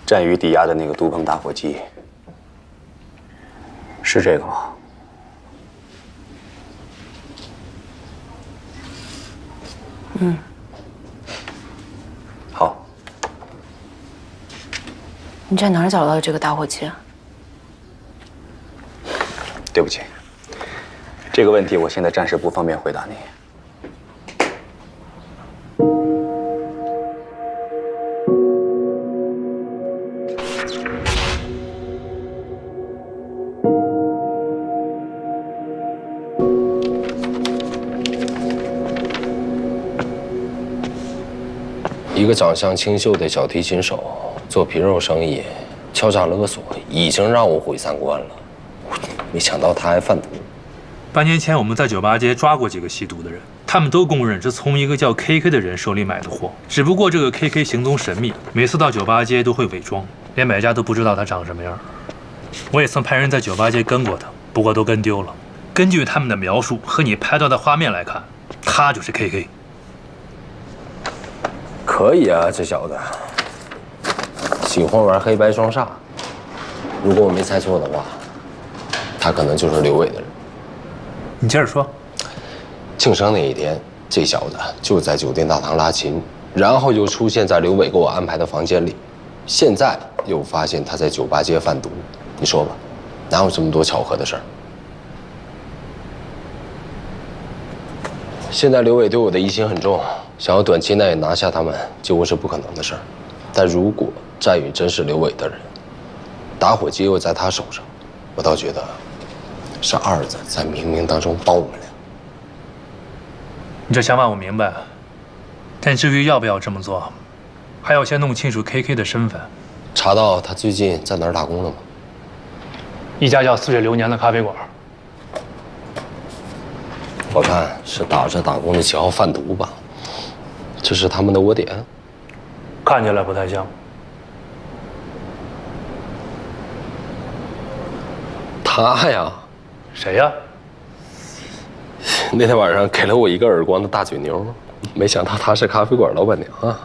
战宇抵押的那个都鹏打火机，是这个吗？嗯。好。你在哪儿找到的这个打火机啊？对不起，这个问题我现在暂时不方便回答你。一个长相清秀的小提琴手做皮肉生意，敲诈勒索，已经让我毁三观了。没想到他还贩毒。半年前我们在酒吧街抓过几个吸毒的人，他们都供认是从一个叫 KK 的人手里买的货。只不过这个 KK 行踪神秘，每次到酒吧街都会伪装，连买家都不知道他长什么样。我也曾派人在酒吧街跟过他，不过都跟丢了。根据他们的描述和你拍到的画面来看，他就是 KK。可以啊，这小子喜欢玩黑白双煞。如果我没猜错的话，他可能就是刘伟的人。你接着说。庆生那一天，这小子就在酒店大堂拉琴，然后又出现在刘伟给我安排的房间里，现在又发现他在酒吧街贩毒。你说吧，哪有这么多巧合的事儿？现在刘伟对我的疑心很重，想要短期内拿下他们，几乎是不可能的事儿。但如果战宇真是刘伟的人，打火机又在他手上，我倒觉得是二子在冥冥当中帮我们俩。你这想法我明白，但至于要不要这么做，还要先弄清楚 KK 的身份。查到他最近在哪儿打工了吗？一家叫“似水流年”的咖啡馆。我看是打着打工的旗号贩毒吧，这是他们的窝点。看起来不太像。他呀？谁呀？那天晚上给了我一个耳光的大嘴妞，没想到她是咖啡馆老板娘啊！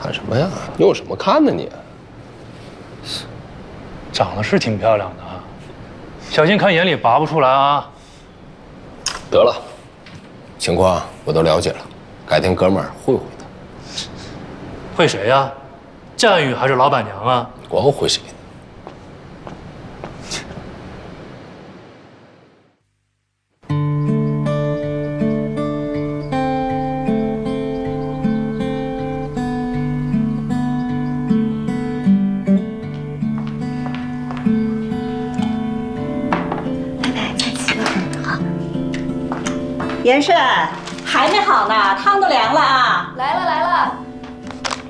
看什么呀？你有什么看呢你？长得是挺漂亮的啊，小心看眼里拔不出来啊！得了，情况我都了解了，改天哥们儿会会他。会谁呀？战宇还是老板娘啊？管我会谁？严顺，还没好呢，汤都凉了啊！来了来了。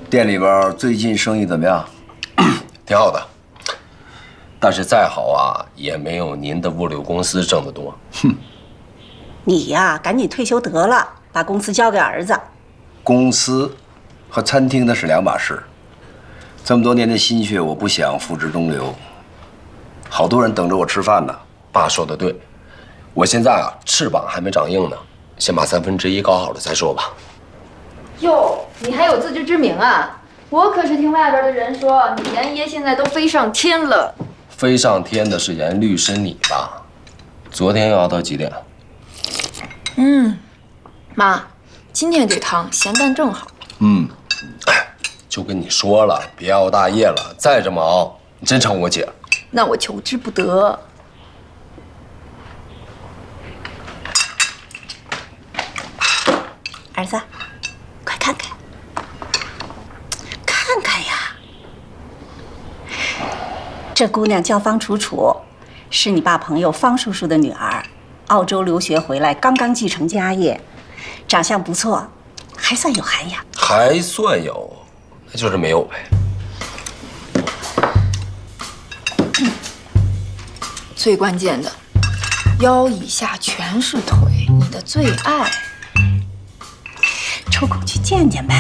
店里边最近生意怎么样？挺好的，但是再好啊，也没有您的物流公司挣得多。哼，你呀，赶紧退休得了，把公司交给儿子。公司和餐厅那是两码事。这么多年的心血，我不想付之东流。好多人等着我吃饭呢。爸说的对，我现在啊翅膀还没长硬呢，先把1/3搞好了再说吧。哟，你还有自知之明啊！我可是听外边的人说，你严爷现在都飞上天了。飞上天的是严律师你吧？昨天又熬到几点？妈，今天这汤咸淡正好。就跟你说了，别熬大夜了，再这么熬，你真成我姐了。那我求之不得。儿子，快看看，看看呀！这姑娘叫方楚楚，是你爸朋友方叔叔的女儿，澳洲留学回来，刚刚继承家业，长相不错，还算有涵养。还算有，那就是没有呗。最关键的，腰以下全是腿，你的最爱。抽空去见见呗。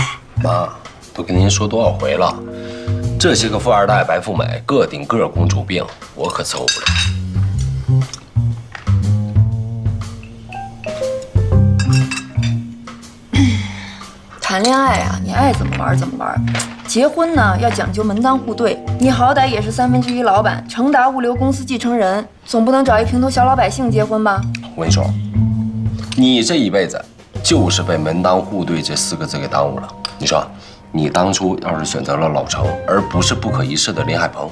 妈，都跟您说多少回了，这些个富二代、白富美，个顶个公主病，我可伺候不了。谈恋爱啊，你爱怎么玩怎么玩。结婚呢，要讲究门当户对。你好歹也是1/3老板，成达物流公司继承人，总不能找一平头小老百姓结婚吧？我跟你说，你这一辈子就是被门当户对这4个字给耽误了。你说，你当初要是选择了老程，而不是不可一世的林海鹏，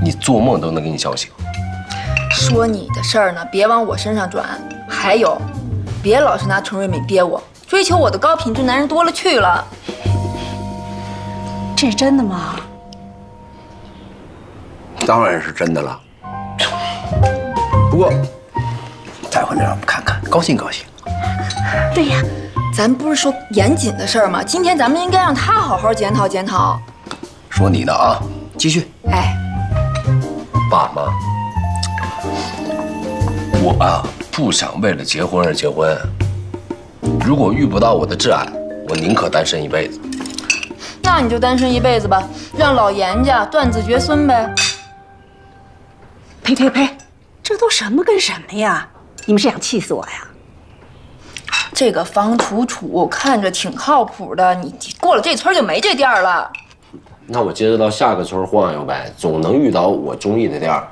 你做梦都能给你笑醒。说你的事儿呢，别往我身上转。还有，别老是拿陈瑞敏憋我。追求我的高品质男人多了去了。这是真的吗？当然是真的了。不过，再回来让我们看看，高兴高兴。对呀，咱不是说严谨的事儿吗？今天咱们应该让他好好检讨检讨。说你呢啊，继续。哎，爸妈，我啊不想为了结婚而结婚。如果遇不到我的挚爱，我宁可单身一辈子。那你就单身一辈子吧，让老严家断子绝孙呗。呸呸呸，这都什么跟什么呀？你们是想气死我呀？这个方楚楚看着挺靠谱的，你过了这村就没这店了。那我接着到下个村晃悠呗，总能遇到我中意的店。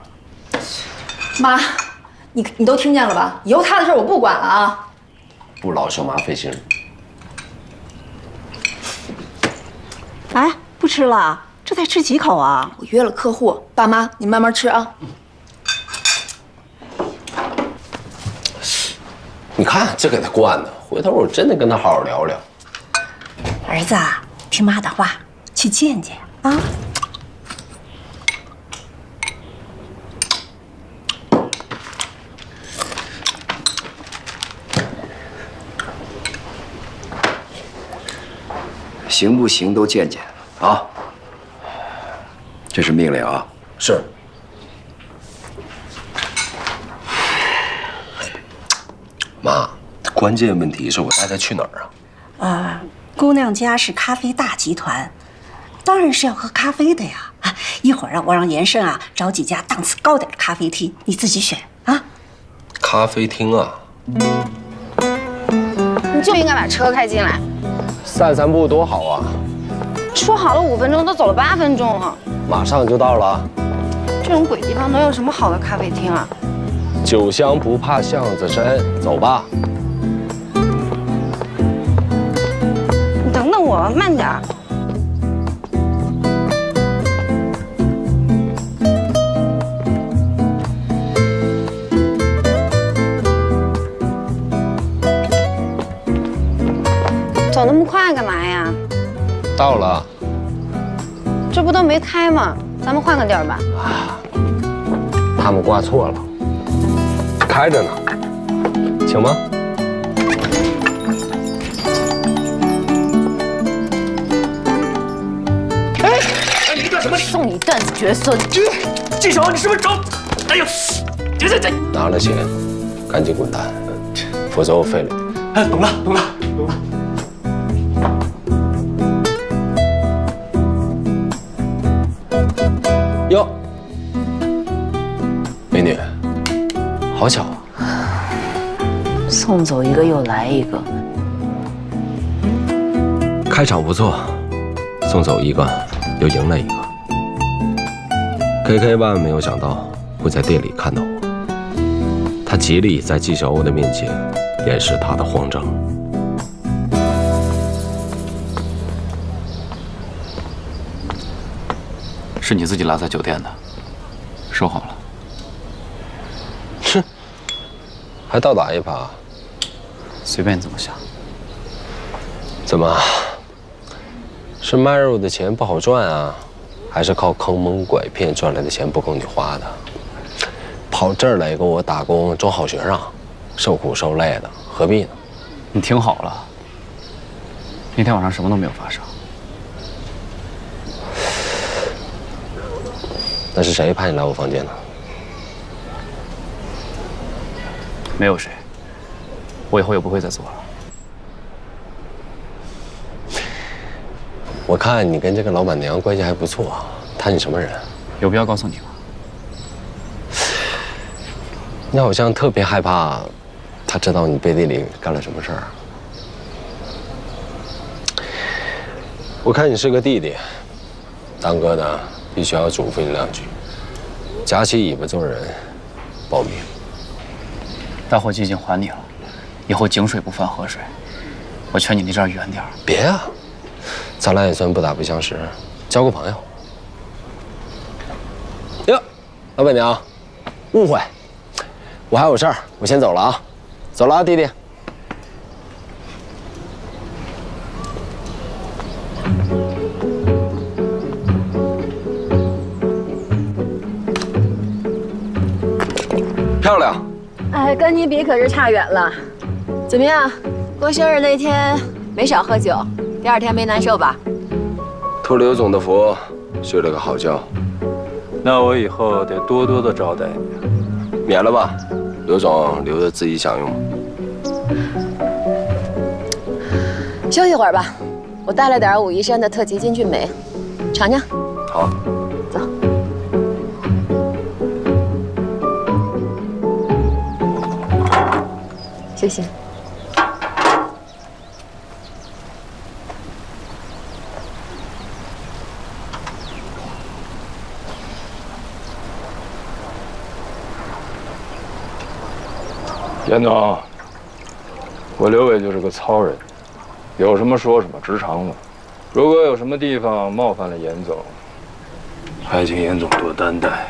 妈，你都听见了吧？以后他的事我不管了啊。不劳小妈费心。哎，不吃了，这才吃几口啊？我约了客户，爸妈你慢慢吃啊。你看这给他惯的，回头我真的跟他好好聊聊。儿子，听妈的话，去见见啊。行不行都见见啊！这是命令啊！是。妈，关键问题是我带她去哪儿啊？姑娘家是咖啡大集团，当然是要喝咖啡的呀。啊，一会儿啊，我让严胜啊找几家档次高点的咖啡厅，你自己选啊。咖啡厅啊？你就应该把车开进来。散散步多好啊！说好了5分钟，都走了8分钟了。马上就到了。这种鬼地方能有什么好的咖啡厅啊？酒香不怕巷子深，走吧。你等等我，慢点。走那么快干嘛呀？到了。这不都没开吗？咱们换个地儿吧。他们挂错了，开着呢，请吗？哎，你干什么？送你断子绝孙！季少，你是不是找？哎呦，这！拿了钱，赶紧滚蛋，否则我废了你。哎，懂了。哟，美女，好巧啊！送走一个又来一个，开场不错，送走一个又赢了一个。KK 万没有想到会在店里看到我，他极力在季小欧的面前掩饰他的慌张。是你自己落在酒店的，收好了。哼，还倒打一耙，随便你怎么想。怎么？是卖肉的钱不好赚啊，还是靠坑蒙拐骗赚来的钱不够你花的？跑这儿来给我打工装好学生，受苦受累的，何必呢？你听好了，那天晚上什么都没有发生。那是谁派你来我房间的？没有谁，我以后也不会再做了。我看你跟这个老板娘关系还不错，她你什么人？有必要告诉你吗？你好像特别害怕，她知道你背地里干了什么事儿。我看你是个弟弟，当哥的必须要嘱咐你2句：夹起尾巴做人，保命。大伙计已经还你了，以后井水不犯河水。我劝你离这儿远点儿。别啊，咱俩也算不打不相识，交个朋友。哟，老板娘，误会，我还有事儿，我先走了啊，走了啊，弟弟。漂亮。哎，跟你比可是差远了。怎么样？过生日那天没少喝酒，第2天没难受吧？托刘总的福，睡了个好觉。那我以后得多多的招待你。免了吧，刘总留着自己享用。休息会儿吧，我带了点武夷山的特级金骏眉，尝尝。好。走。休息。严总，我刘伟就是个糙人，有什么说什么，直肠子。如果有什么地方冒犯了严总，还请严总多担待。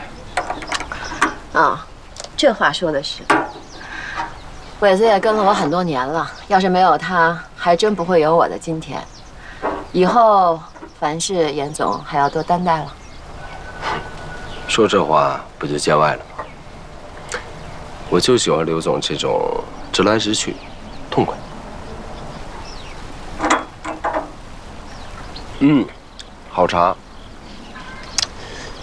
啊，这话说的是。伟子也跟了我很多年了，要是没有他，还真不会有我的今天。以后凡事严总还要多担待了。说这话不就见外了吗？我就喜欢刘总这种直来直去，痛快。好茶。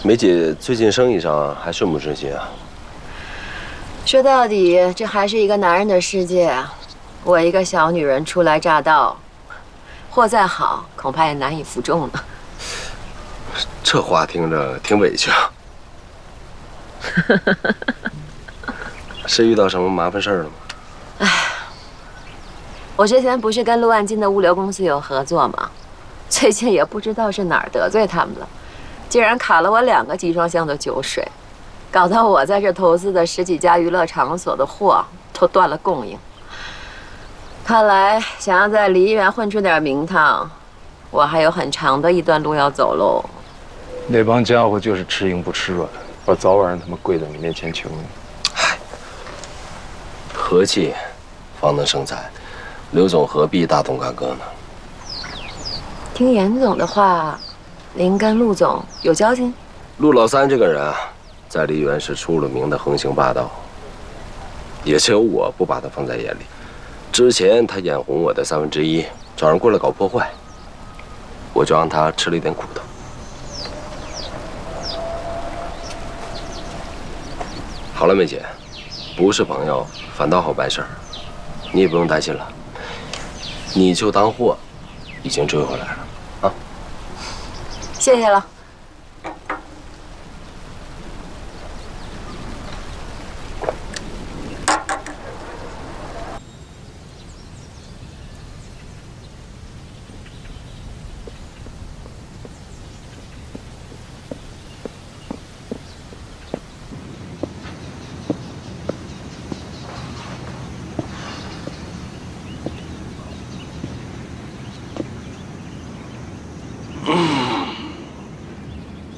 梅姐最近生意上还顺不顺心啊？说到底，这还是一个男人的世界啊！我一个小女人初来乍到，货再好，恐怕也难以服众呢。这话听着挺委屈啊。是遇到什么麻烦事儿了吗？唉，我之前不是跟陆万金的物流公司有合作吗？最近也不知道是哪儿得罪他们了，竟然卡了我2个集装箱的酒水，搞得我在这投资的10几家娱乐场所的货都断了供应。看来想要在梨园混出点名堂，我还有很长的一段路要走喽。那帮家伙就是吃硬不吃软，我早晚让他们跪在你面前求你。和气方能生财，刘总何必大动干戈呢？听严总的话，您跟陆总有交情？陆老三这个人啊，在梨园是出了名的横行霸道，也只有我不把他放在眼里。之前他眼红我的1/3，找人过来搞破坏，我就让他吃了一点苦头。好了，梅姐，不是朋友反倒好办事儿，你也不用担心了。你就当货已经追回来了啊！谢谢了。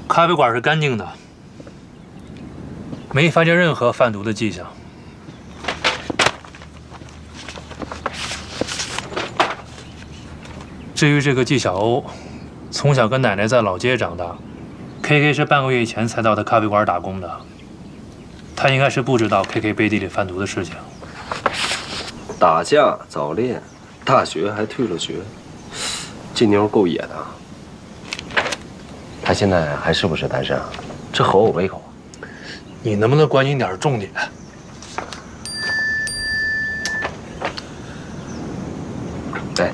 咖啡馆是干净的，没发现任何贩毒的迹象。至于这个纪晓鸥，从小跟奶奶在老街长大 ，KK 是半个月以前才到他咖啡馆打工的。他应该是不知道 KK 背地里贩毒的事情。打架、早恋，大学还退了学，这妞够野的。他现在还是不是单身啊？这合我胃口。你能不能关心点重点？哎，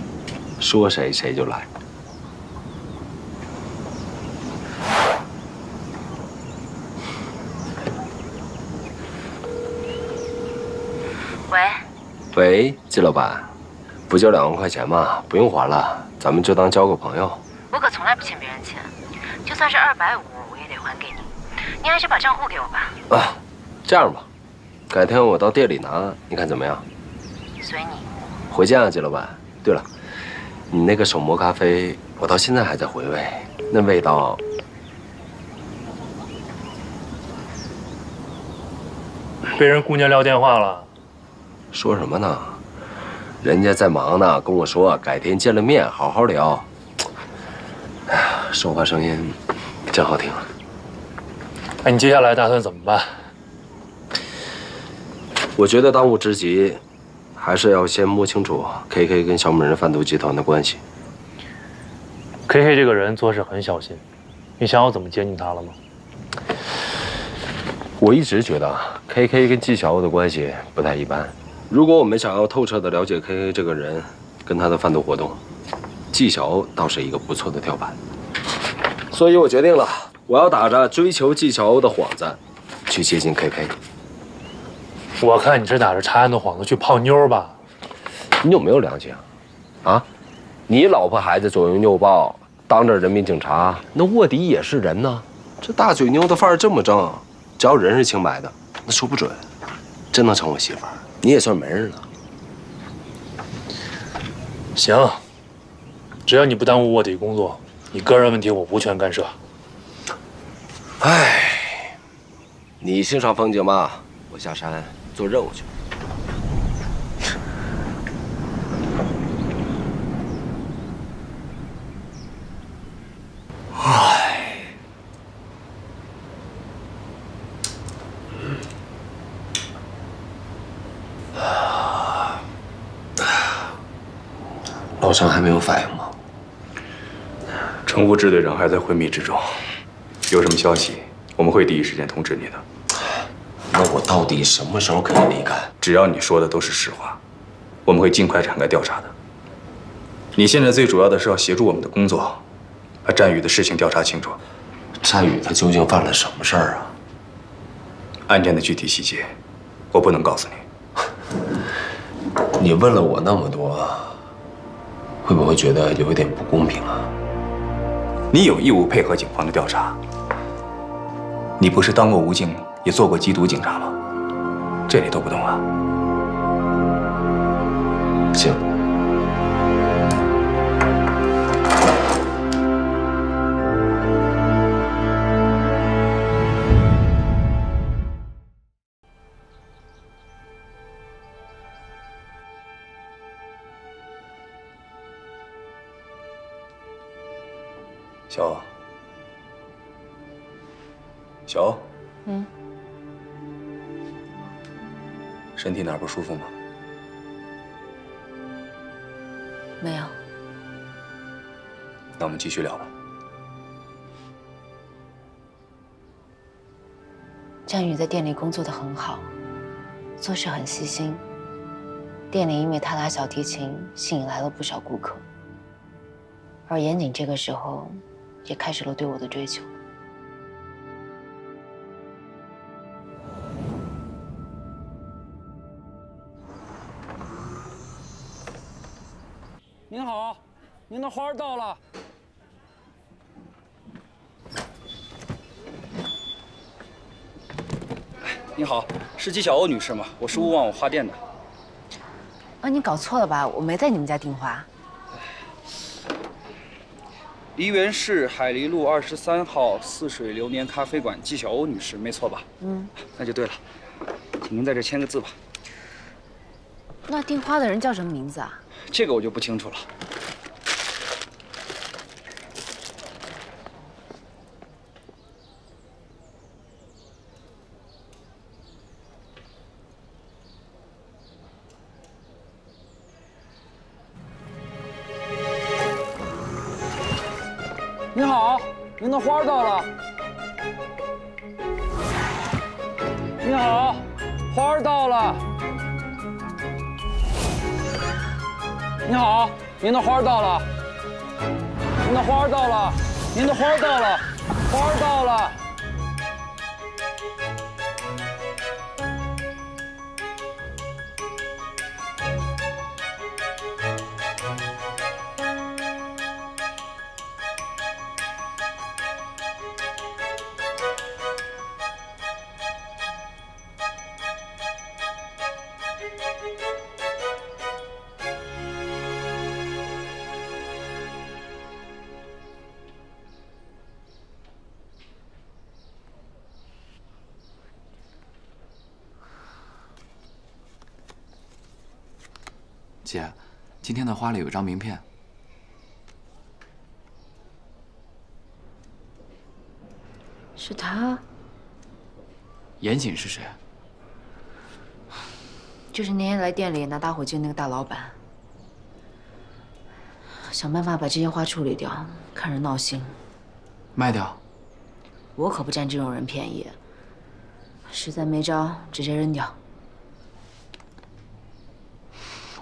说谁谁就来。喂，喂，季老板，不就2万块钱吗？不用还了，咱们就当交个朋友。我可从来不欠别人钱，就算是250，我也得还给你。你还是把账户给我吧。啊，这样吧，改天我到店里拿，你看怎么样？随你。回见啊，季老板。对了，你那个手磨咖啡，我到现在还在回味，那味道。被人姑娘撂电话了。说什么呢？人家在忙呢，跟我说改天见了面好好聊。哎呀，说话声音真好听啊！哎，你接下来打算怎么办？我觉得当务之急，还是要先摸清楚 KK 跟小美人贩毒集团的关系。KK 这个人做事很小心，你想好怎么接近他了吗？我一直觉得 KK 跟纪晓鸥的关系不太一般。如果我们想要透彻地了解 KK 这个人跟他的贩毒活动，纪晓鸥倒是一个不错的跳板。所以我决定了，我要打着追求纪晓鸥的幌子，去接近 KK。我看你是打着查案的幌子去泡妞吧？你有没有良心啊？啊，你老婆孩子左拥右抱，当着人民警察，那卧底也是人呢。这大嘴妞的范儿这么正，只要人是清白的，那说不准真能成我媳妇儿，你也算媒人了。行，只要你不耽误卧底工作，你个人问题我无权干涉。唉，你欣赏风景吧，我下山做任务去。唉，老张还没有反应吗？程副支队长还在会密之中，有什么消息我们会第一时间通知你的。那我到底什么时候可以离开？只要你说的都是实话，我们会尽快展开调查的。你现在最主要的是要协助我们的工作，把战宇的事情调查清楚。战宇他究竟犯了什么事儿啊？案件的具体细节，我不能告诉你。你问了我那么多，会不会觉得有一点不公平啊？你有义务配合警方的调查。你不是当过武警，也做过缉毒警察吗？这你都不懂啊？行。小欧，身体哪儿不舒服吗？没有。那我们继续聊吧。战宇在店里工作得很好，做事很细心。店里因为他拉小提琴，吸引来了不少顾客。而严谨这个时候，也开始了对我的追求。您好，您的花到了。你好，是纪晓鸥女士吗？我是勿忘我花店的。啊，你搞错了吧？我没在你们家订花。梨园市海梨路23号似水流年咖啡馆，纪晓鸥女士，没错吧？那就对了，请您在这签个字吧。那订花的人叫什么名字啊？这个我就不清楚了。你好，您的花到了。你好，花到了。你好，您的花到了。您的花到了。您的花到了。花到了。 姐，今天的花里有张名片。是他？严谨是谁？就是那天来店里拿打火机那个大老板。想办法把这些花处理掉，看着闹心。卖掉？我可不占这种人便宜。实在没招，直接扔掉。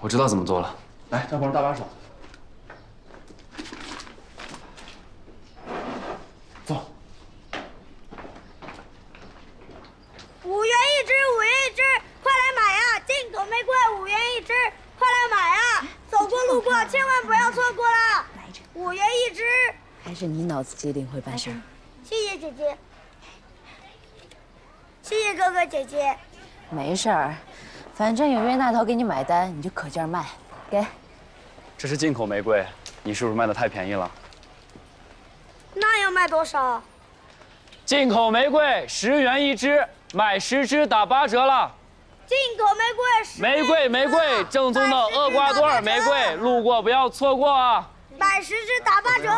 我知道怎么做了，来，张鹏搭把手，走。5元一支，5元一支，快来买啊！进口玫瑰5元一支，快来买啊！走过路过千万不要错过了，5元一支。还是你脑子机灵会办事。谢谢姐姐，谢谢哥哥姐姐。没事儿。 反正有冤大头给你买单，你就可劲儿卖，给。这是进口玫瑰，你是不是卖的太便宜了？那要卖多少？进口玫瑰10元一支，买10支打8折了。进口玫瑰玫瑰，正宗的厄瓜多尔玫瑰，路过不要错过啊！买10支打8折。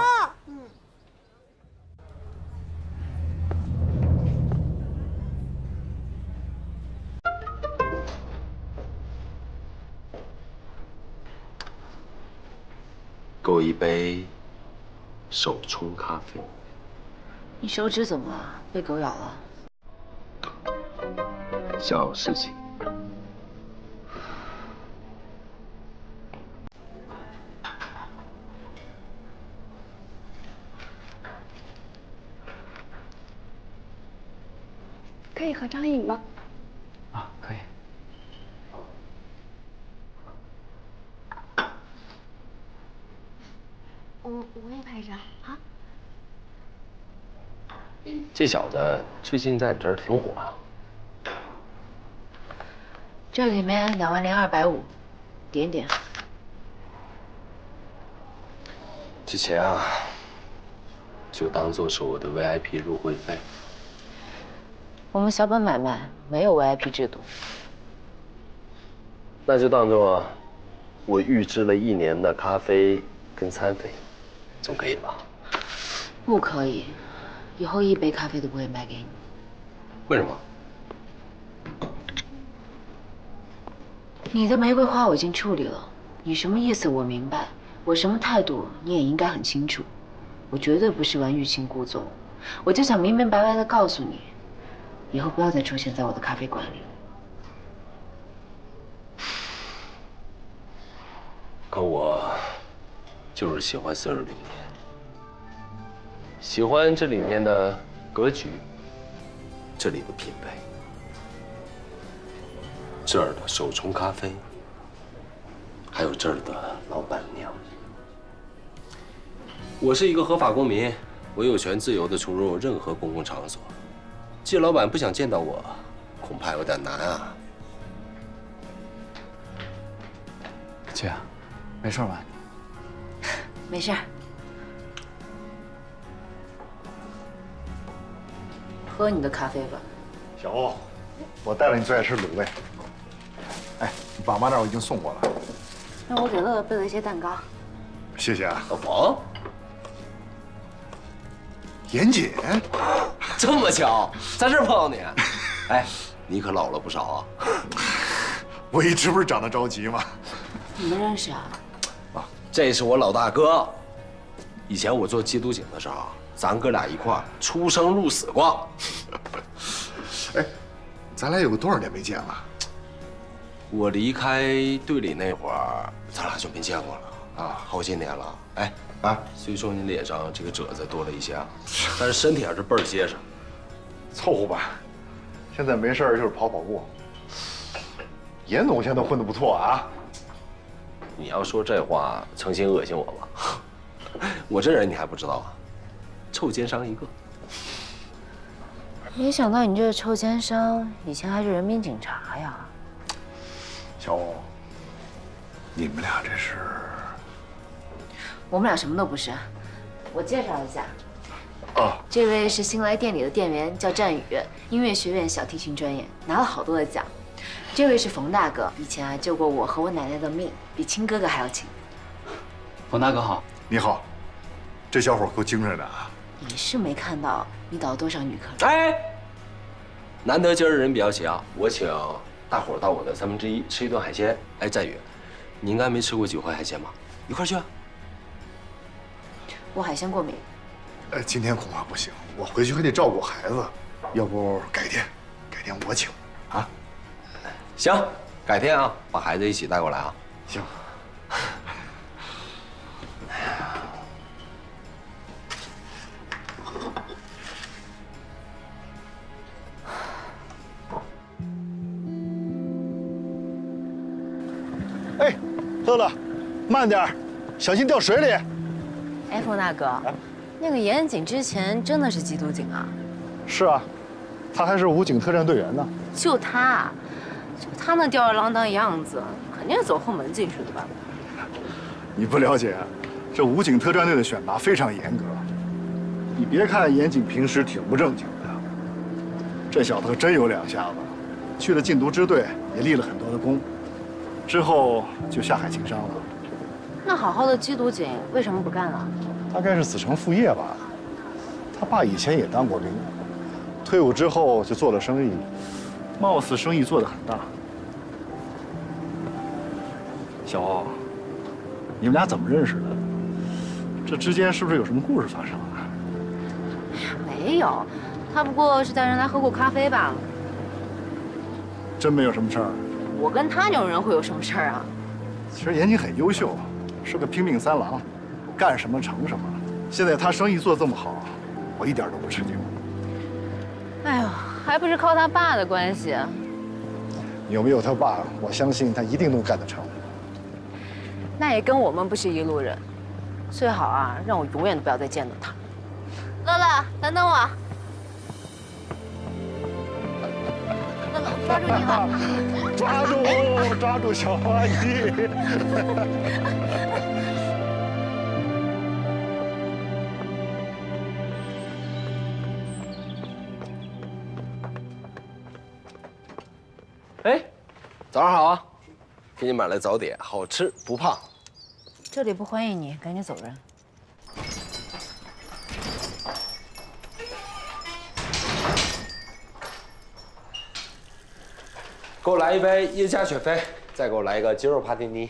给我一杯手冲咖啡。你手指怎么了？被狗咬了？小事情。可以合张影吗？啊，可以。 我也拍一张啊！这小子最近在你这儿挺火啊。这里面20250，点点。这钱啊，就当做是我的 VIP 入会费。我们小本买卖没有 VIP 制度。那就当做我预支了1年的咖啡跟餐费。 总可以吧？不可以，以后1杯咖啡都不会卖给你。为什么？你的玫瑰花我已经处理了，你什么意思我明白，我什么态度你也应该很清楚。我绝对不是玩欲擒故纵，我就想明明白白的告诉你，以后不要再出现在我的咖啡馆里。可我。 就是喜欢40里面，喜欢这里面的格局，这里的品味，这儿的手冲咖啡，还有这儿的老板娘。我是一个合法公民，我有权自由地出入任何公共场所。季老板不想见到我，恐怕有点难啊。姐，没事吧？ 没事儿，喝你的咖啡吧。小欧，我带了你最爱吃卤味。哎，你爸妈那儿我已经送过了。那我给乐乐备了一些蛋糕。谢谢啊。老彭，严谨，这么巧，在这儿碰到你。哎，你可老了不少啊。我一直不是长得着急吗？你们认识啊？这是我老大哥，以前我做缉毒警的时候，咱哥俩一块儿出生入死过。哎，咱俩有个多少年没见了？我离开队里那会儿，咱俩就没见过了啊，好些年了。哎啊，虽说你脸上这个褶子多了一些啊，但是身体还是倍儿结实。凑合吧，现在没事儿就是跑步。严总现在混得不错啊。你要说这话，诚心恶心我吧？我这人你还不知道啊，臭奸商一个。没想到你这个臭奸商以前还是人民警察呀！小欧，你们俩这是？我们俩什么都不是。我介绍一下，啊，这位是新来店里的店员，叫战宇，音乐学院小提琴专业，拿了好多的奖。这位是冯大哥，以前啊救过我和我奶奶的命，比亲哥哥还要亲。冯大哥好。你好，这小伙够精神的啊！你是没看到你导了多少女客人？哎，难得今儿人比较齐啊，我请大伙儿到我的1/3吃一顿海鲜。哎，战宇，你应该没吃过几回海鲜吧？一块去啊！我海鲜过敏。今天恐怕不行，我回去还得照顾孩子，要不改天我请啊。行，改天啊，把孩子一起带过来啊。行。哎，乐乐，慢点，小心掉水里。哎，冯大哥，那个严警之前真的是缉毒警啊？是啊，他还是武警特战队员呢。就他那吊儿郎当样子，肯定是走后门进去的吧？你不了解，这武警特战队的选拔非常严格。你别看严警平时挺不正经的，这小子可真有两下子，去了禁毒支队也立了很多的功，之后就下海经商了。那好好的缉毒警为什么不干了？大概是子承父业吧。他爸以前也当过兵，退伍之后就做了生意，貌似生意做得很大。小欧，你们俩怎么认识的？这之间是不是有什么故事发生啊？没有，他不过是带人来喝过咖啡罢了。真没有什么事儿？我跟他这种人会有什么事儿啊？其实严谨很优秀，是个拼命三郎，干什么成什么。现在他生意做得这么好，我一点都不吃惊。哎呦，还不是靠他爸的关系。有没有他爸，我相信他一定能干得成。那也跟我们不是一路人，最好啊，让我永远都不要再见到他。乐乐，等等我。乐乐，抓住你了！抓住小阿姨！哎，早上好啊！给你买了早点，好吃不胖。这里不欢迎你，赶紧走人。给我来一杯耶加雪菲，再给我来一个鸡肉帕蒂尼。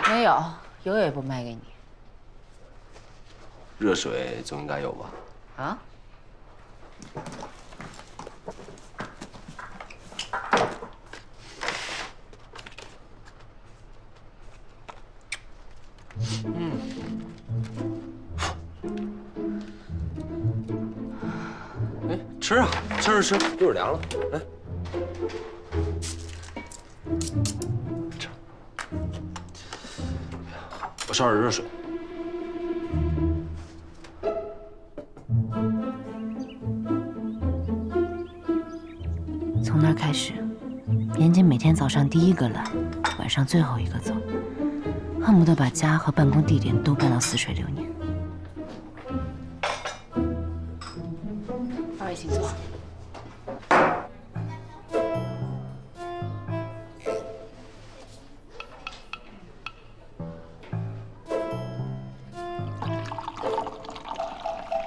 没有，油也不卖给你。热水总应该有吧？啊？哎，吃啊，吃，一会儿凉了。来，吃。我烧点热水。从那儿开始，严谨每天早上第一个来，晚上最后一个走，恨不得把家和办公地点都搬到似水流年。二位请坐。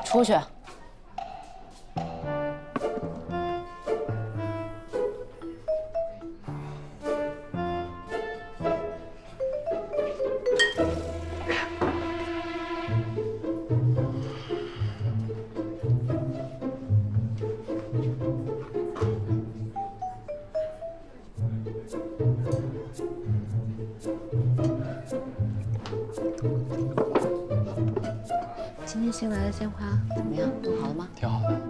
出去。今天新来的鲜花怎么样？弄好了吗？挺好的。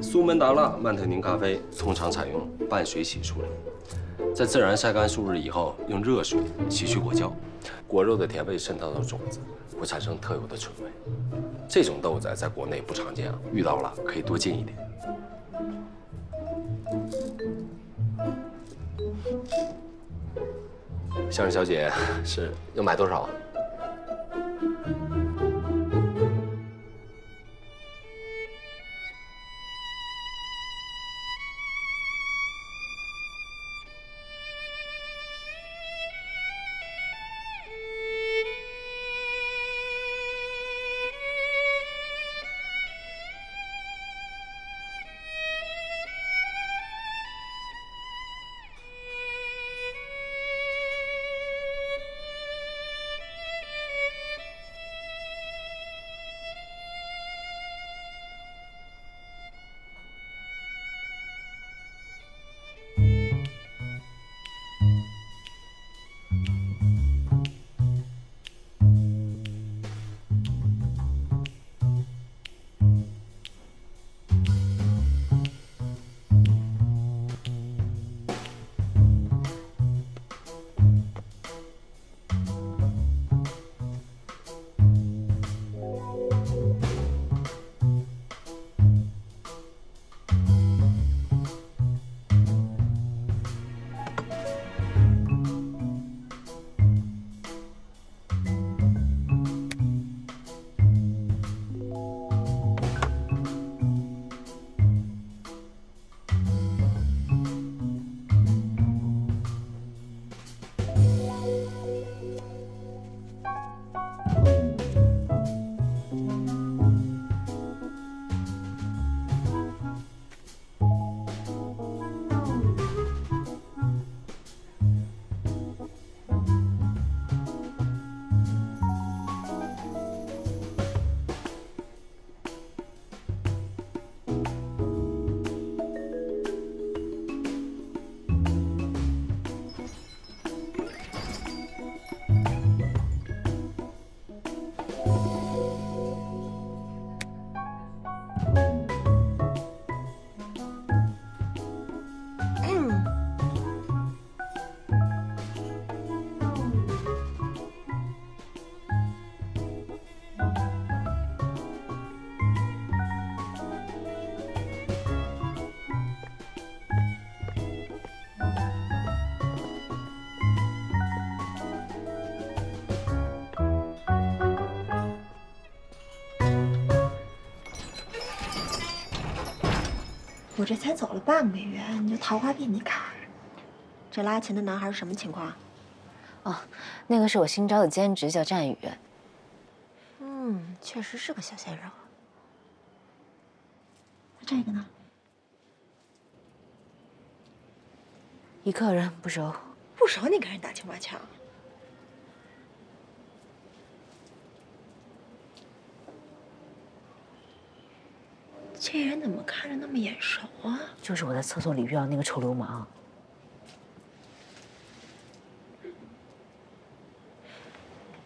苏门答腊曼特宁咖啡通常采用半水洗处理，在自然晒干数日以后，用热水洗去果胶，果肉的甜味渗透到种子，会产生特有的醇味。这种豆子在国内不常见啊，遇到了可以多进一点。向日小姐是要买多少？我这才走了半个月，你这桃花遍地开。这拉琴的男孩是什么情况？哦，那个是我新招的兼职，叫战宇。确实是个小鲜肉。那这个呢？一客人不熟。不熟你跟人打情骂俏？这人怎么看着那么眼熟啊？就是我在厕所里遇到那个臭流氓。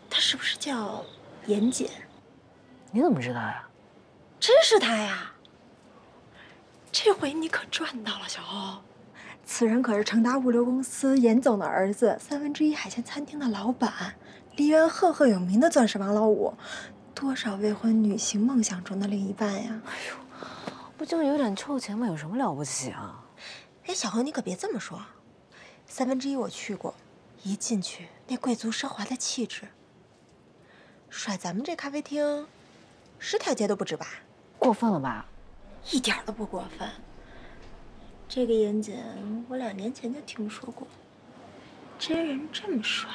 他是不是叫严谨？你怎么知道呀？真是他呀！这回你可赚到了，小欧。此人可是成达物流公司严总的儿子，1/3海鲜餐厅的老板，梨园赫赫有名的钻石王老五，多少未婚女性梦想中的另一半呀！哎呦，不就有点臭钱吗？有什么了不起啊？哎，小欧，你可别这么说。1/3我去过，一进去那贵族奢华的气质，甩咱们这咖啡厅10条街都不止吧？过分了吧？一点都不过分。这个严谨，我2年前就听说过。真人这么帅。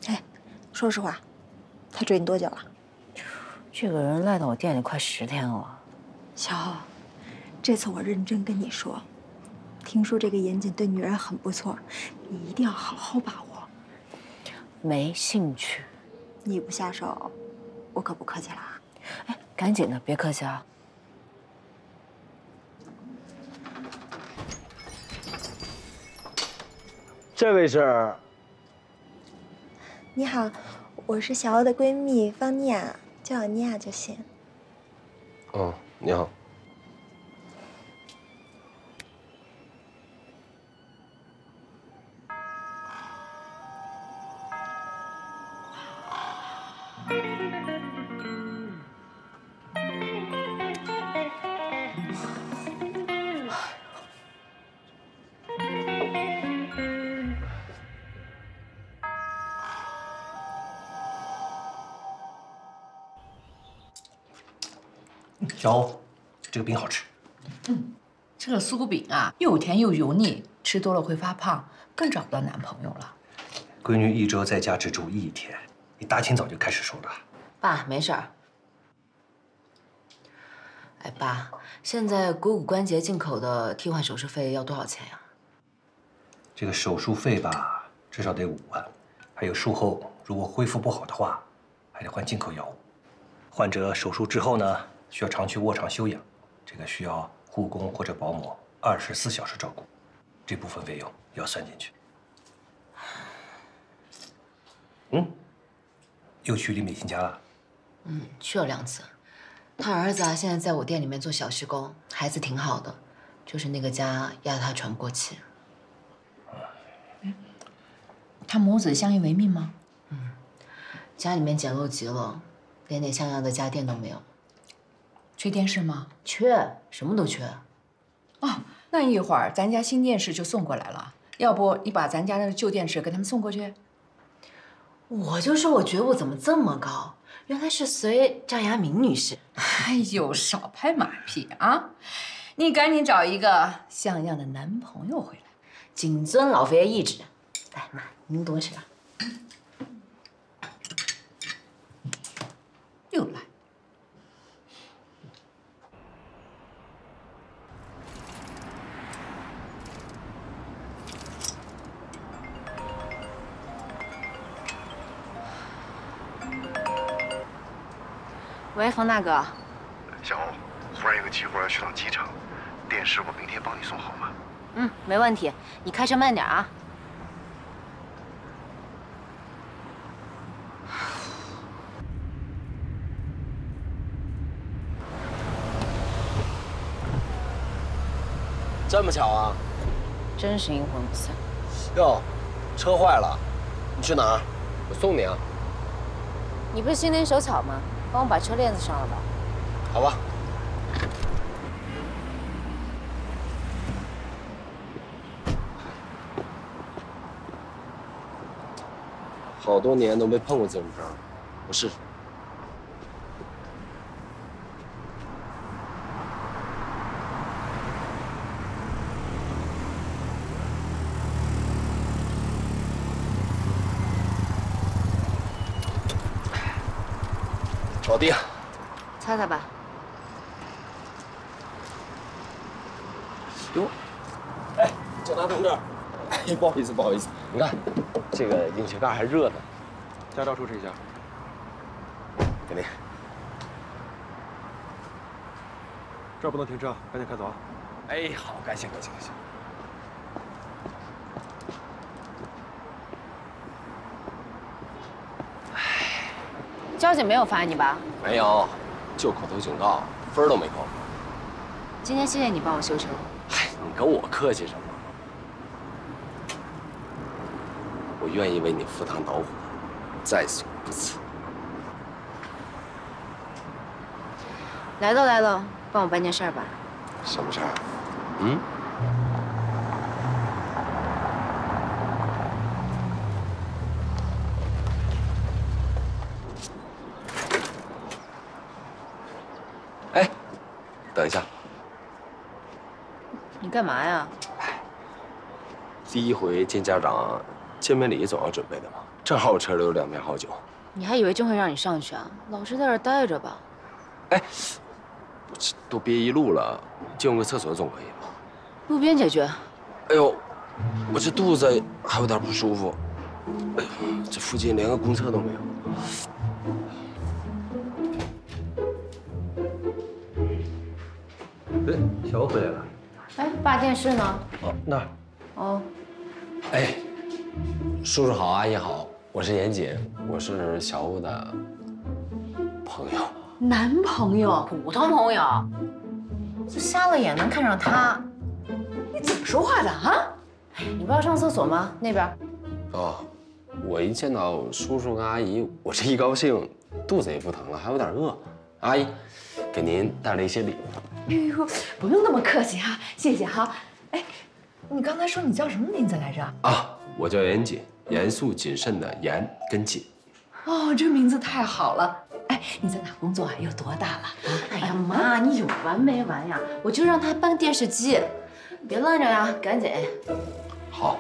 哎，说实话，他追你多久了？这个人赖到我店里快10天了。小欧，这次我认真跟你说，听说这个严谨对女人很不错，你一定要好好把握。没兴趣。你不下手，我可不客气了啊！哎，赶紧的，别客气啊。这位是？你好，我是小欧的闺蜜方妮娅，叫我妮娅就行。哦，你好。小欧，这个饼好吃。这个酥饼啊，又甜又油腻，吃多了会发胖，更找不到男朋友了。闺女一周在家只住1天，你大清早就开始收了。爸，没事儿。哎，爸，现在股骨关节进口的替换手术费要多少钱呀？这个手术费吧，至少得5万，还有术后如果恢复不好的话，还得换进口药物。患者手术之后呢，需要常去卧床休养，这个需要护工或者保姆24小时照顾，这部分费用要算进去。又去李美欣家了？去了2次。他儿子啊，现在在我店里面做小时工，孩子挺好的，就是那个家压得他喘不过气。他母子相依为命吗？家里面简陋极了，连点像样的家电都没有。缺电视吗？缺，什么都缺。哦，那一会儿咱家新电视就送过来了，要不你把咱家的旧电视给他们送过去？我就说我觉悟怎么这么高，原来是随张雅敏女士。哎呦，少拍马屁啊！你赶紧找一个像样的男朋友回来。谨遵老佛爷懿旨。来，妈，您多吃点。又来。喂，冯大哥。小欧，忽然有个急活要去趟机场，电视我明天帮你送好吗？没问题，你开车慢点啊。这么巧啊！真是阴魂不散。哟，车坏了，你去哪儿？我送你啊。你不是心灵手巧吗？帮我把车链子上了吧。好吧。好多年都没碰过这种事儿，我试试。搞定。擦擦吧。哟，哎，警察同志，哎，不好意思，不好意思，你看，这个引擎盖还热呢。驾照出示一下。给您。这儿不能停车，赶紧开走啊！哎，好，感谢感谢感谢。交警没有罚你吧？没有，就口头警告，分儿都没扣。今天谢谢你帮我修车。嗨，你跟我客气什么？我愿意为你赴汤蹈火，在所不辞。来都来了，帮我办件事儿吧。什么事儿？哎，等一下，你干嘛呀？第一回见家长，见面礼总要准备的嘛。正好我车里有2瓶好酒。你还以为真会让你上去啊？老实在这儿待着吧。哎，都憋一路了，借用个厕所总可以吧？路边解决。哎呦，我这肚子还有点不舒服。哎呦，这附近连个公厕都没有。哎，小欧回来了。哎，爸，电视呢？哦，那儿。哦。哎，叔叔好，阿姨好，我是严谨，我是小欧的朋友。男朋友，普通朋友，就瞎了眼能看上他，你怎么说话的啊？你不要上厕所吗？那边。哦，我一见到叔叔跟阿姨，我这一高兴，肚子也不疼了，还有点饿。阿姨，给您带了一些礼物。哎呦，不用那么客气哈，谢谢哈。哎，你刚才说你叫什么名字来着？啊，我叫严谨，严肃谨慎的严跟谨。哦，这名字太好了。哎，你在哪工作啊？有多大了？哎呀，妈，你有完没完呀？我就让他搬电视机，别愣着呀，赶紧。好。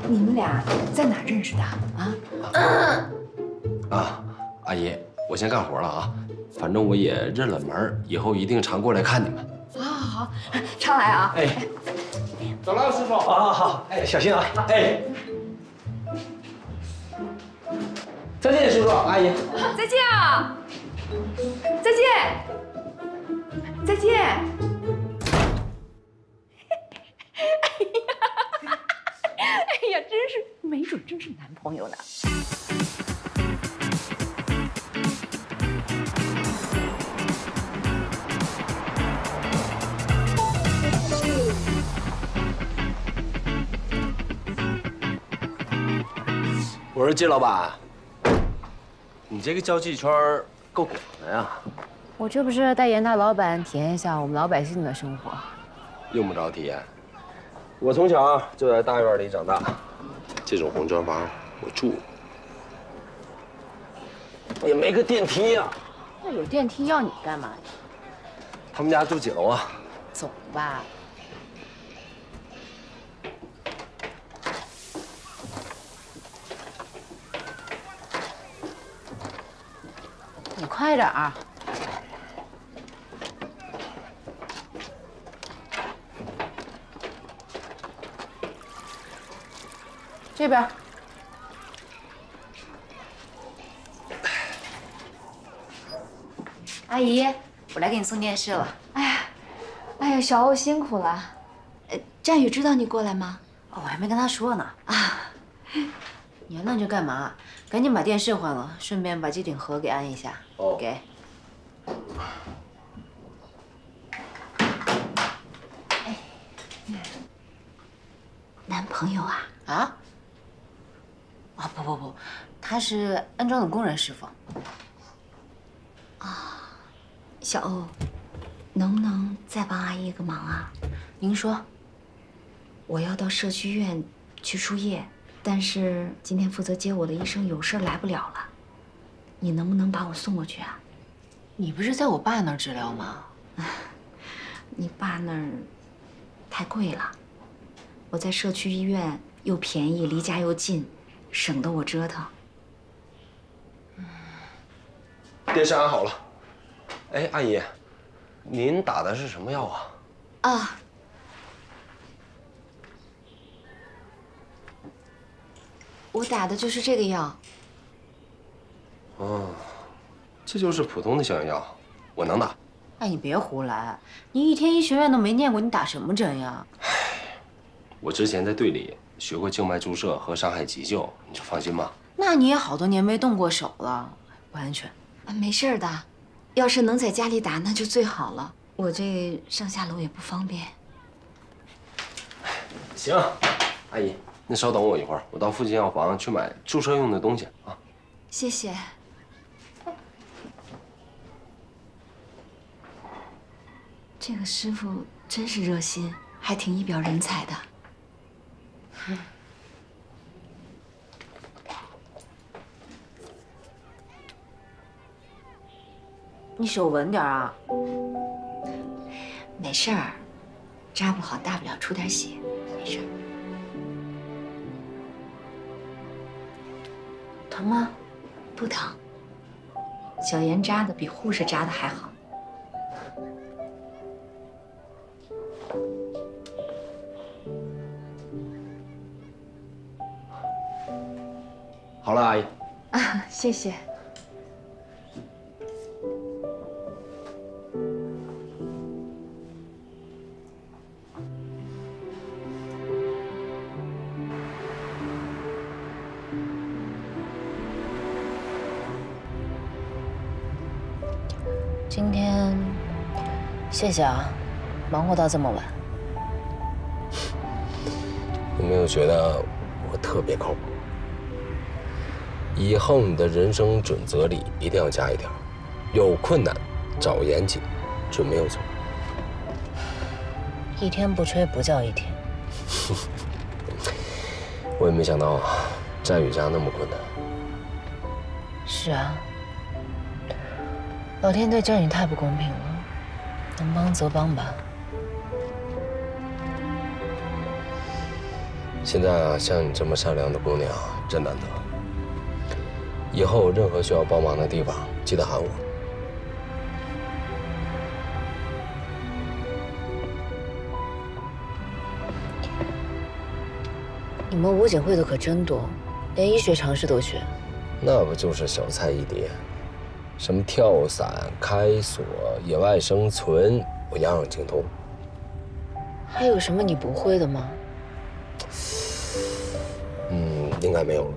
你们俩在哪认识的啊？啊，阿姨，我先干活了啊，反正我也认了门，以后一定常过来看你们。好，常来啊。哎，走了，师傅。好，哎，小心啊。哎，再见，叔叔阿姨。再见啊！再见！再见！哎呀，真是，没准真是男朋友呢。我说季老板，你这个交际圈够广的呀。我这不是带严大老板体验一下我们老百姓的生活。用不着体验，我从小就在大院里长大，这种红砖房我住，也没个电梯呀。那有电梯要你干嘛呀？他们家住几楼啊？走吧。你快点儿。这边。阿姨，我来给你送电视了。哎呀，小欧辛苦了。战宇知道你过来吗？哦，我还没跟他说呢。啊，你还愣着干嘛？赶紧把电视换了，顺便把机顶盒给安一下。哦，给。男朋友啊？啊？啊不，他是安装的工人师傅。啊，小欧，能不能再帮阿姨一个忙啊？您说。我要到社区医院去输液，但是今天负责接我的医生有事来不了了，你能不能把我送过去啊？你不是在我爸那儿治疗吗？你爸那儿太贵了，我在社区医院又便宜，离家又近，省得我折腾。电视安好了。哎，阿姨，您打的是什么药啊？啊，我打的就是这个药。哦，这就是普通的消炎药，我能打。哎，你别胡来，你一天医学院都没念过，你打什么针呀？我之前在队里学过静脉注射和伤害急救，你就放心吧。那你也好多年没动过手了，不安全。没事的，要是能在家里打，那就最好了。我这上下楼也不方便。行，阿姨，您稍等我一会儿，我到附近药房去买注射用的东西啊。谢谢。这个师傅真是热心，还挺一表人才的。你手稳点啊。没事儿，扎不好大不了出点血，没事儿。疼吗？不疼。小严扎的比护士扎的还好。好了，阿姨。啊，谢谢。今天谢谢啊，忙活到这么晚。有没有觉得我特别靠谱？以后你的人生准则里一定要加一条：有困难找严谨，准没有错。一天不吹不叫一天。我也没想到战宇家那么困难。是啊，老天对战宇太不公平了，能帮则帮吧。现在啊，像你这么善良的姑娘真难得。以后有任何需要帮忙的地方，记得喊我。你们武警会的可真多，连医学常识都学。那不就是小菜一碟？什么跳伞、开锁、野外生存，我样样精通。还有什么你不会的吗？应该没有了。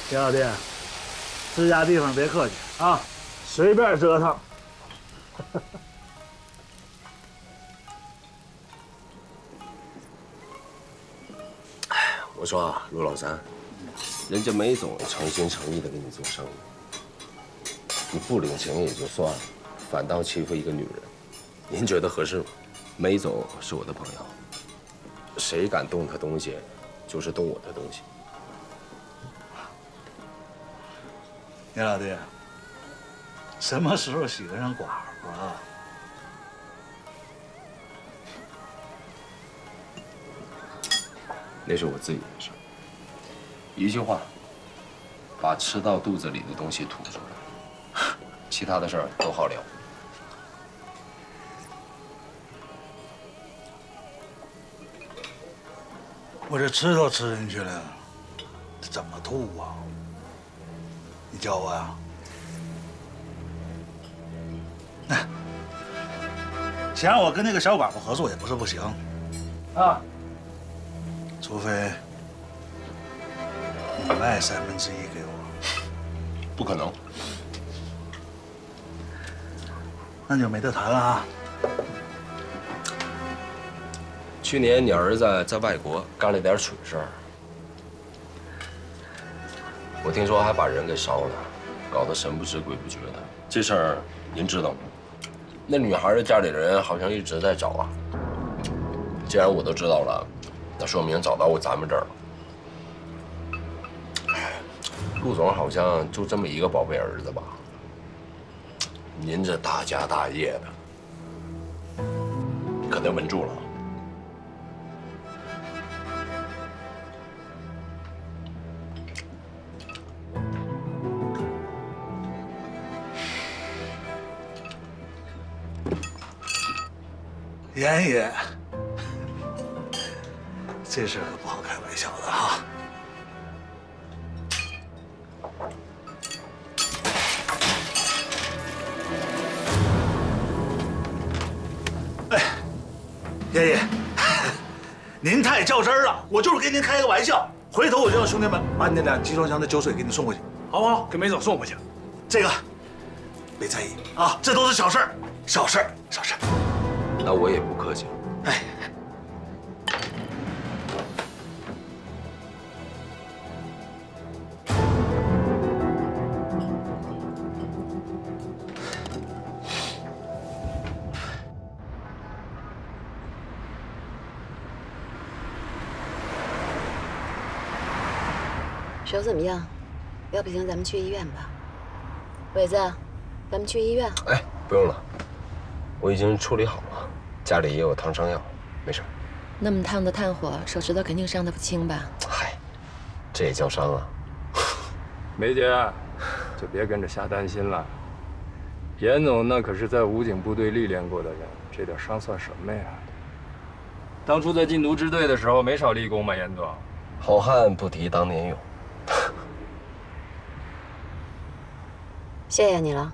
田老弟，这家地方别客气啊，随便折腾。我说啊，陆老三，人家梅总诚心诚意的跟你做生意，你不领情也就算了，反倒欺负一个女人，您觉得合适吗？梅总是我的朋友，谁敢动他东西，就是动我的东西。田老弟，什么时候喜欢上寡妇啊？那是我自己的事。一句话，把吃到肚子里的东西吐出来，其他的事儿都好聊。我这吃都吃进去了，这怎么吐啊？你教我呀？想让我跟那个小寡妇合作也不是不行，啊，除非你卖1/3给我。不可能。那就没得谈了啊。去年你儿子在外国干了点蠢事儿，我听说还把人给烧了，搞得神不知鬼不觉的。这事儿您知道吗？那女孩的家里人好像一直在找啊。既然我都知道了，那说明找到咱们这儿了。陆总好像就这么一个宝贝儿子吧？您这大家大业的，可得稳住了。严爷，这事可不好开玩笑的啊！哎，严爷，您太较真了，我就是跟您开个玩笑。回头我就让兄弟们把你那2集装箱的酒水给你送过去，好不好？给梅总送过去。这个别在意啊，这都是小事儿，小事儿，小事儿。那我也不客气了。哎，手怎么样？要不行，咱们去医院吧。伟子，咱们去医院。哎，不用了，我已经处理好了，家里也有烫伤药，没事。那么烫的炭火，手指头肯定伤得不轻吧？嗨，这也叫伤啊？梅姐，就别跟着瞎担心了。严总那可是在武警部队历练过的人，这点伤算什么呀？当初在禁毒支队的时候没少立功嘛，严总。好汉不提当年勇。谢谢你了。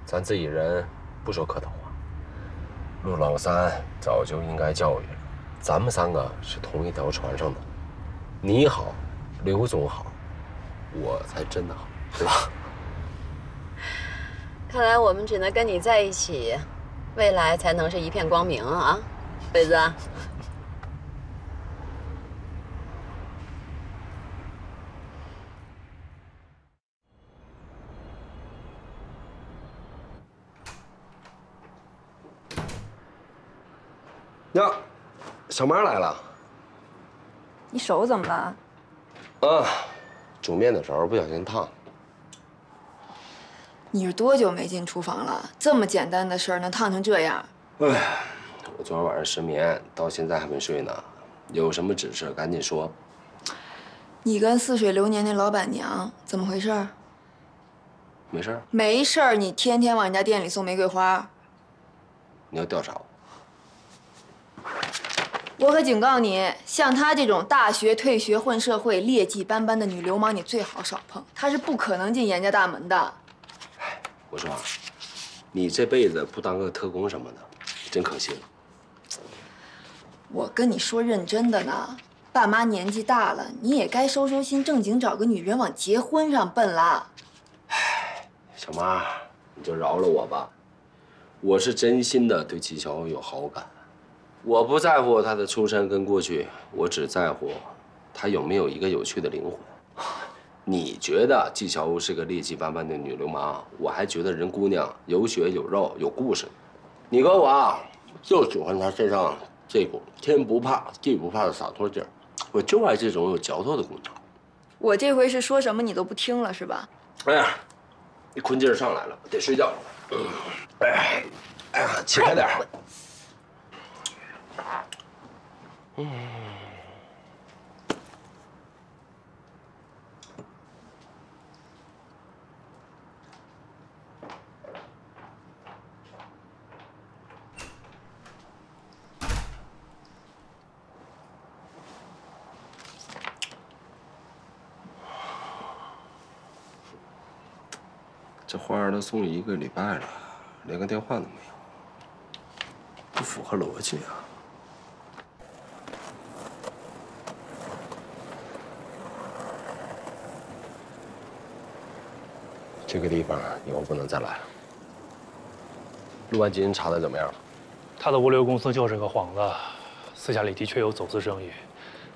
咱自己人不说客套话。陆老三早就应该教育了，咱们3个是同一条船上的，你好，刘总好，我才真的好，对吧？看来我们只能跟你在一起，未来才能是一片光明啊，伟子。呀，小妈来了。你手怎么了？啊，煮面的时候不小心烫。你是多久没进厨房了？这么简单的事儿能烫成这样？哎，我昨天晚上失眠，到现在还没睡呢。有什么指示赶紧说。你跟似水流年那老板娘怎么回事？没事儿。没事儿，你天天往人家店里送玫瑰花。你要调查我？我可警告你，像她这种大学退学混社会、劣迹斑斑的女流氓，你最好少碰。她是不可能进严家大门的。我说，你这辈子不当个特工什么的，真可惜了。我跟你说认真的呢，爸妈年纪大了，你也该收收心，正经找个女人往结婚上奔了。小妈，你就饶了我吧，我是真心的对纪晓有好感。我不在乎她的出身跟过去，我只在乎她有没有一个有趣的灵魂。你觉得纪晓鸥是个劣迹斑斑的女流氓，我还觉得人姑娘有血有肉有故事。你跟我啊，就喜欢她身上这股天不怕地不怕的洒脱劲儿，我就爱这种有嚼头的姑娘。我这回是说什么你都不听了是吧？哎呀，你困劲儿上来了，得睡觉了。哎呀，起开点儿。这花都送1个礼拜了，连个电话都没有，不符合逻辑啊！这个地方以后不能再来了。陆万金查的怎么样了？他的物流公司就是个幌子，私下里的确有走私生意，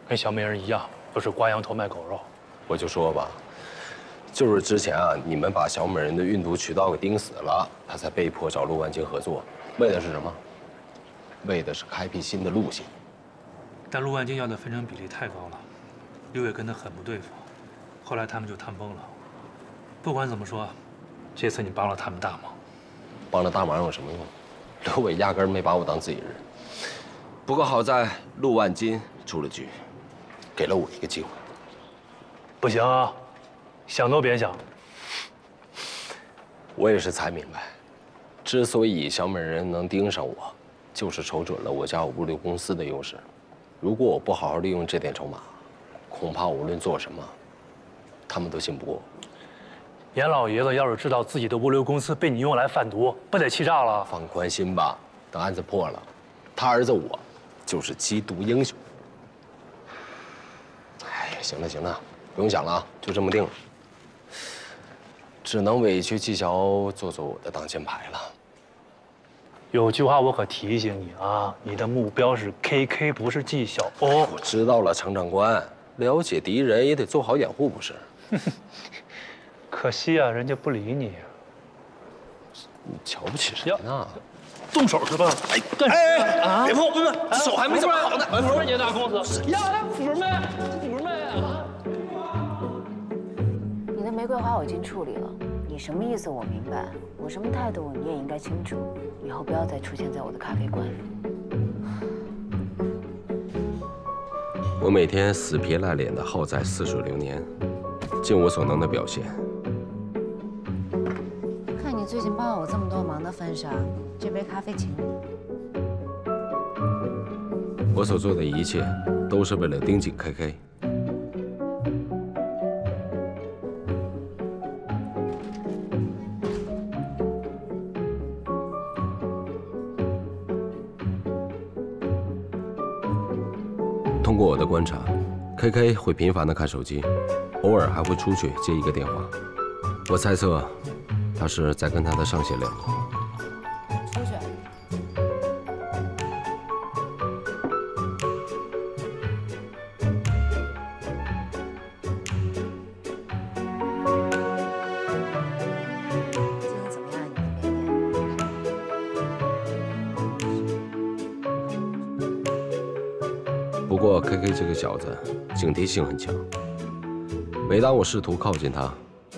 跟小美人一样，都是刮羊头卖狗肉。我就说吧。就是之前啊，你们把小美人的运毒渠道给盯死了，他才被迫找陆万金合作，为的是什么？为的是开辟新的路线。但陆万金要的分成比例太高了，刘伟跟他很不对付，后来他们就谈崩了。不管怎么说，这次你帮了他们大忙。帮了大忙有什么用？刘伟压根没把我当自己人。不过好在陆万金出了局，给了我一个机会。不行啊！想都别想！我也是才明白，之所以小美人能盯上我，就是瞅准了我家物流公司的优势。如果我不好好利用这点筹码，恐怕无论做什么，他们都信不过我。严老爷子要是知道自己的物流公司被你用来贩毒，不得气炸了？放宽心吧，等案子破了，他儿子我就是缉毒英雄。哎，行了行了，不用想了啊，就这么定了。只能委屈纪晓鸥做我的挡箭牌了。有句话我可提醒你啊，你的目标是 KK， 不是纪晓鸥。我知道了，程长官，了解敌人也得做好掩护，不是？可惜啊，人家不理你。你瞧不起谁呢？动手是吧？哎，哎，别碰！别手还没怎么好呢。不是你大公子，呀，那福妹啊！玫瑰花我已经处理了，你什么意思我明白，我什么态度你也应该清楚，以后不要再出现在我的咖啡馆里。我每天死皮赖脸的耗在似水流年，尽我所能的表现。看你最近帮了我这么多忙的份上，这杯咖啡请你。我所做的一切都是为了盯紧 KK。通过我的观察 ，KK 会频繁地看手机，偶尔还会出去接一个电话。我猜测，他是在跟他的上线联络。出去。今天怎么样？你的不过 KK 这个小子警惕性很强，每当我试图靠近他，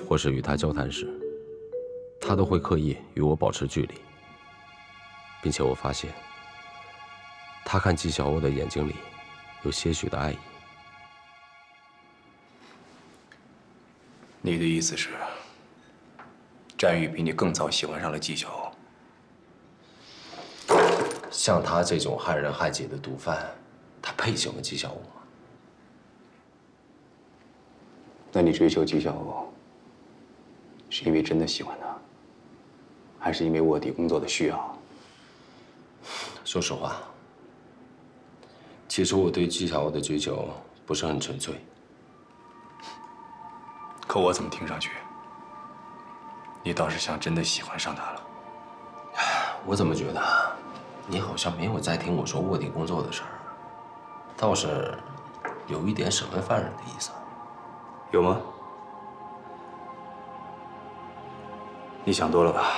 或是与他交谈时，他都会刻意与我保持距离，并且我发现，他看纪晓鸥的眼睛里有些许的爱意。你的意思是，战玉比你更早喜欢上了纪晓鸥？像他这种害人害己的毒贩，他配喜欢纪晓鸥吗？那你追求纪晓鸥，是因为真的喜欢他，还是因为卧底工作的需要？说实话，其实我对纪晓鸥的追求不是很纯粹。可我怎么听上去，你倒是像真的喜欢上他了？我怎么觉得你好像没有在听我说卧底工作的事儿，倒是有一点审问犯人的意思。有吗？你想多了吧？